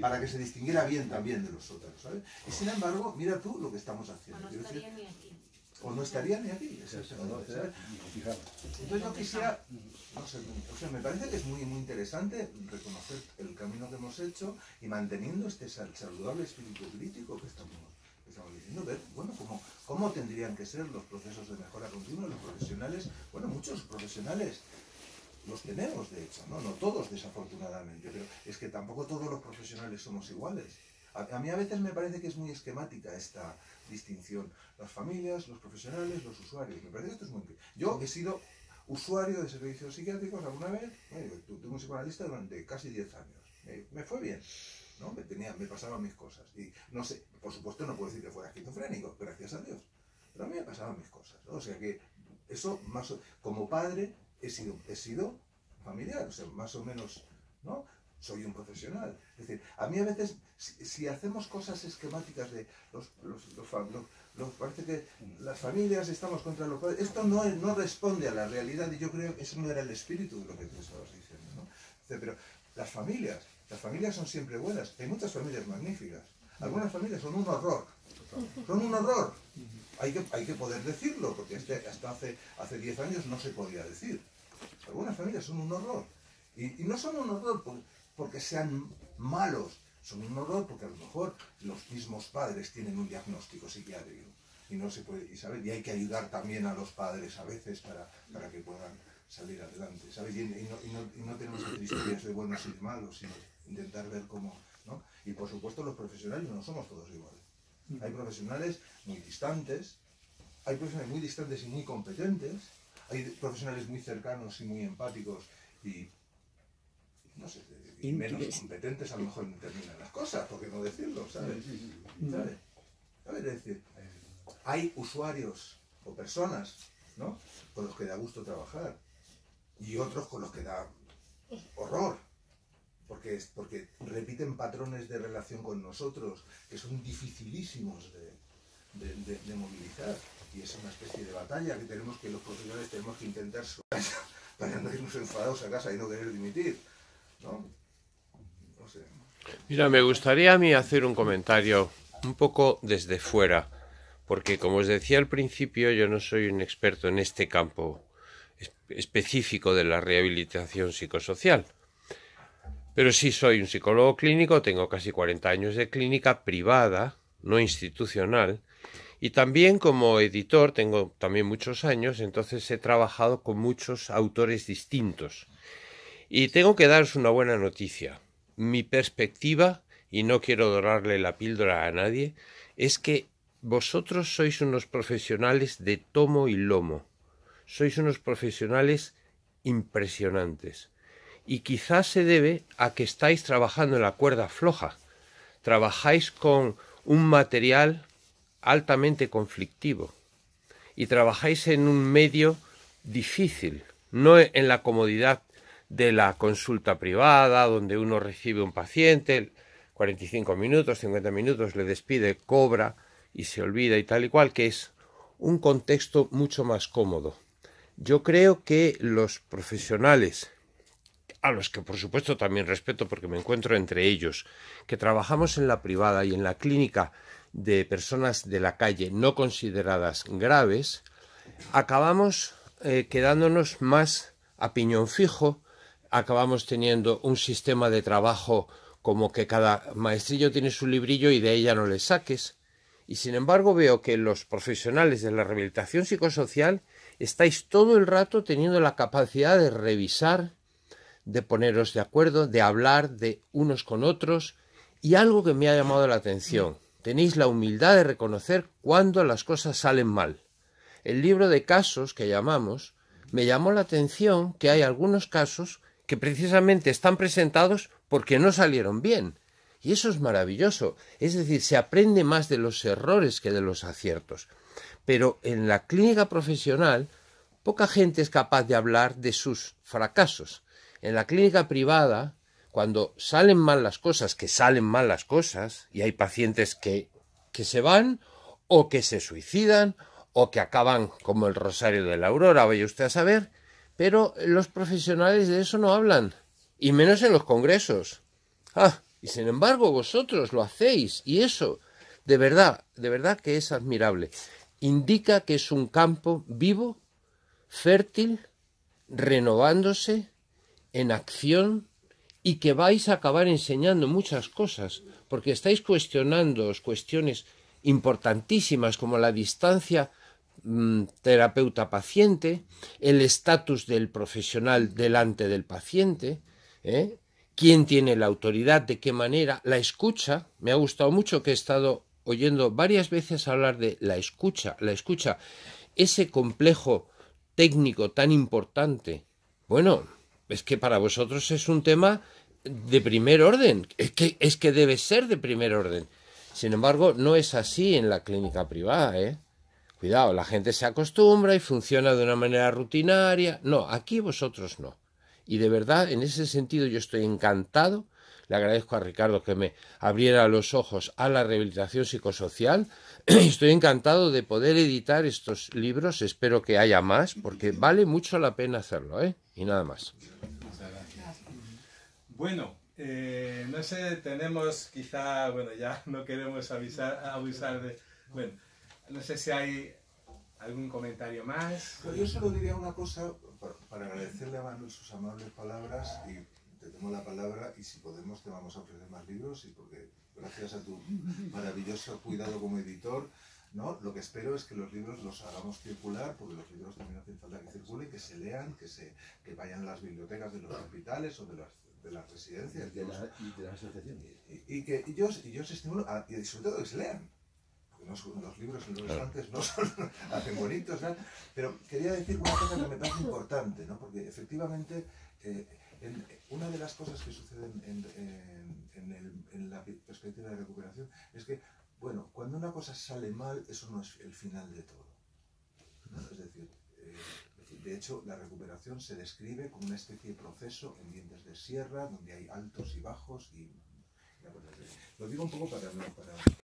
para que se distinguiera bien también de los otros, ¿sabes? Y sin embargo, mira tú lo que estamos haciendo. O no estaría ni aquí. O no estaría ni aquí, ¿sabes? Entonces yo quisiera, no sé, o sea, me parece que es muy, muy interesante reconocer el camino que hemos hecho y manteniendo este saludable espíritu crítico que estamos diciendo, ver, bueno, cómo tendrían que ser los procesos de mejora continua, los profesionales. Bueno, muchos profesionales los tenemos, de hecho, no todos, desafortunadamente, pero es que tampoco todos los profesionales somos iguales. A mí a veces me parece que es muy esquemática esta distinción. Las familias, los profesionales, los usuarios. Me parece que esto es muy... Yo he sido usuario de servicios psiquiátricos alguna vez. Tuve un psicoanalista durante casi 10 años. Me fue bien, ¿no? Me pasaban mis cosas. Y no sé, por supuesto no puedo decir que fuera esquizofrénico, gracias a Dios. Pero a mí me pasaban mis cosas, ¿no? O sea que eso, como padre, he sido familiar, o sea, más o menos, ¿no? Soy un profesional. Es decir, a mí a veces, si hacemos cosas esquemáticas de parece que las familias estamos contra los padres, esto no responde a la realidad, y yo creo que eso no era el espíritu de lo que tú estabas diciendo, ¿no? Pero las familias, Las familias son siempre buenas. Hay muchas familias magníficas. Algunas familias son un horror. Son un horror. Hay que poder decirlo, porque hasta hace 10 años no se podía decir. Algunas familias son un horror. Y no son un horror porque sean malos. Son un horror porque a lo mejor los mismos padres tienen un diagnóstico psiquiátrico. Y no se puede, ¿sabes? Y hay que ayudar también a los padres a veces para que puedan salir adelante, ¿sabes? Y no tenemos que hacer historias de buenos y de malos, sino intentar ver cómo, ¿no? Y por supuesto los profesionales no somos todos iguales. Hay profesionales muy distantes, hay profesionales muy distantes y muy competentes, hay profesionales muy cercanos y muy empáticos y, no sé, y menos competentes a lo mejor en determinadas cosas, ¿por qué no decirlo? ¿Sabes? ¿Sabes? Es decir, hay usuarios o personas, ¿no?, con los que da gusto trabajar y otros con los que da horror, porque repiten patrones de relación con nosotros que son dificilísimos de movilizar, y es una especie de batalla que los profesionales tenemos que intentar para no irnos enfadados a casa y no querer dimitir, ¿no? No sé. Mira, me gustaría a mí hacer un comentario un poco desde fuera, porque como os decía al principio, yo no soy un experto en este campo específico de la rehabilitación psicosocial, pero sí soy un psicólogo clínico, tengo casi 40 años de clínica privada, no institucional, y también como editor tengo también muchos años, entonces he trabajado con muchos autores distintos. Y tengo que daros una buena noticia. Mi perspectiva, y no quiero dorarle la píldora a nadie, es que vosotros sois unos profesionales de tomo y lomo. Sois unos profesionales impresionantes. Y quizás se debe a que estáis trabajando en la cuerda floja. Trabajáis con un material altamente conflictivo. Y trabajáis en un medio difícil, no en la comodidad de la consulta privada, donde uno recibe un paciente, 45 minutos, 50 minutos, le despide, cobra y se olvida y tal y cual, que es un contexto mucho más cómodo. Yo creo que los profesionales, a los que por supuesto también respeto porque me encuentro entre ellos, que trabajamos en la privada y en la clínica de personas de la calle no consideradas graves, acabamos quedándonos más a piñón fijo, acabamos teniendo un sistema de trabajo como que cada maestrillo tiene su librillo y de ella no le saques. Y sin embargo veo que los profesionales de la rehabilitación psicosocial estáis todo el rato teniendo la capacidad de revisar, de poneros de acuerdo, de hablar de unos con otros, y algo que me ha llamado la atención, tenéis la humildad de reconocer cuando las cosas salen mal. El libro de casos que llamamos, me llamó la atención que hay algunos casos que precisamente están presentados porque no salieron bien. Y eso es maravilloso. Es decir, se aprende más de los errores que de los aciertos. Pero en la clínica profesional, poca gente es capaz de hablar de sus fracasos. En la clínica privada, cuando salen mal las cosas, que salen mal las cosas, y hay pacientes que se van, o que se suicidan, o que acaban como el Rosario de la Aurora, vaya usted a saber, pero los profesionales de eso no hablan, y menos en los congresos. Y sin embargo vosotros lo hacéis, y eso, de verdad que es admirable. Indica que es un campo vivo, fértil, renovándose, en acción, y que vais a acabar enseñando muchas cosas, porque estáis cuestionándoos cuestiones importantísimas como la distancia terapeuta-paciente, el estatus del profesional delante del paciente, quién tiene la autoridad, de qué manera, la escucha. Me ha gustado mucho que he estado oyendo varias veces hablar de la escucha, ese complejo técnico tan importante. Bueno, es que para vosotros es un tema de primer orden, es que debe ser de primer orden. Sin embargo, no es así en la clínica privada, Cuidado, la gente se acostumbra y funciona de una manera rutinaria. No, aquí vosotros no. Y de verdad, en ese sentido yo estoy encantado. Le agradezco a Ricardo que me abriera los ojos a la rehabilitación psicosocial. Estoy encantado de poder editar estos libros. Espero que haya más, porque vale mucho la pena hacerlo, Y nada más. Muchas gracias. Bueno, No sé, tenemos quizá, bueno, ya no queremos abusar de... Bueno, no sé si hay algún comentario más. Pero yo solo diría una cosa, para agradecerle a Manuel sus amables palabras, y te tomo la palabra, y si podemos te vamos a ofrecer más libros, y porque gracias a tu maravilloso cuidado como editor, ¿no? Lo que espero es que los libros los hagamos circular, porque los libros también hacen falta que circulen, que se lean, que vayan a las bibliotecas de los hospitales o de las residencias. Y de las asociaciones. Y yo os estimulo, y sobre todo que se lean. Los libros en los estantes no son, hacen bonitos, ¿no? Pero quería decir una cosa que me parece importante, ¿no? Porque efectivamente una de las cosas que suceden en la perspectiva de recuperación es que, bueno, cuando una cosa sale mal, eso no es el final de todo, ¿no? Es decir, de hecho, la recuperación se describe como una especie de proceso en dientes de sierra, donde hay altos y bajos, y lo digo un poco para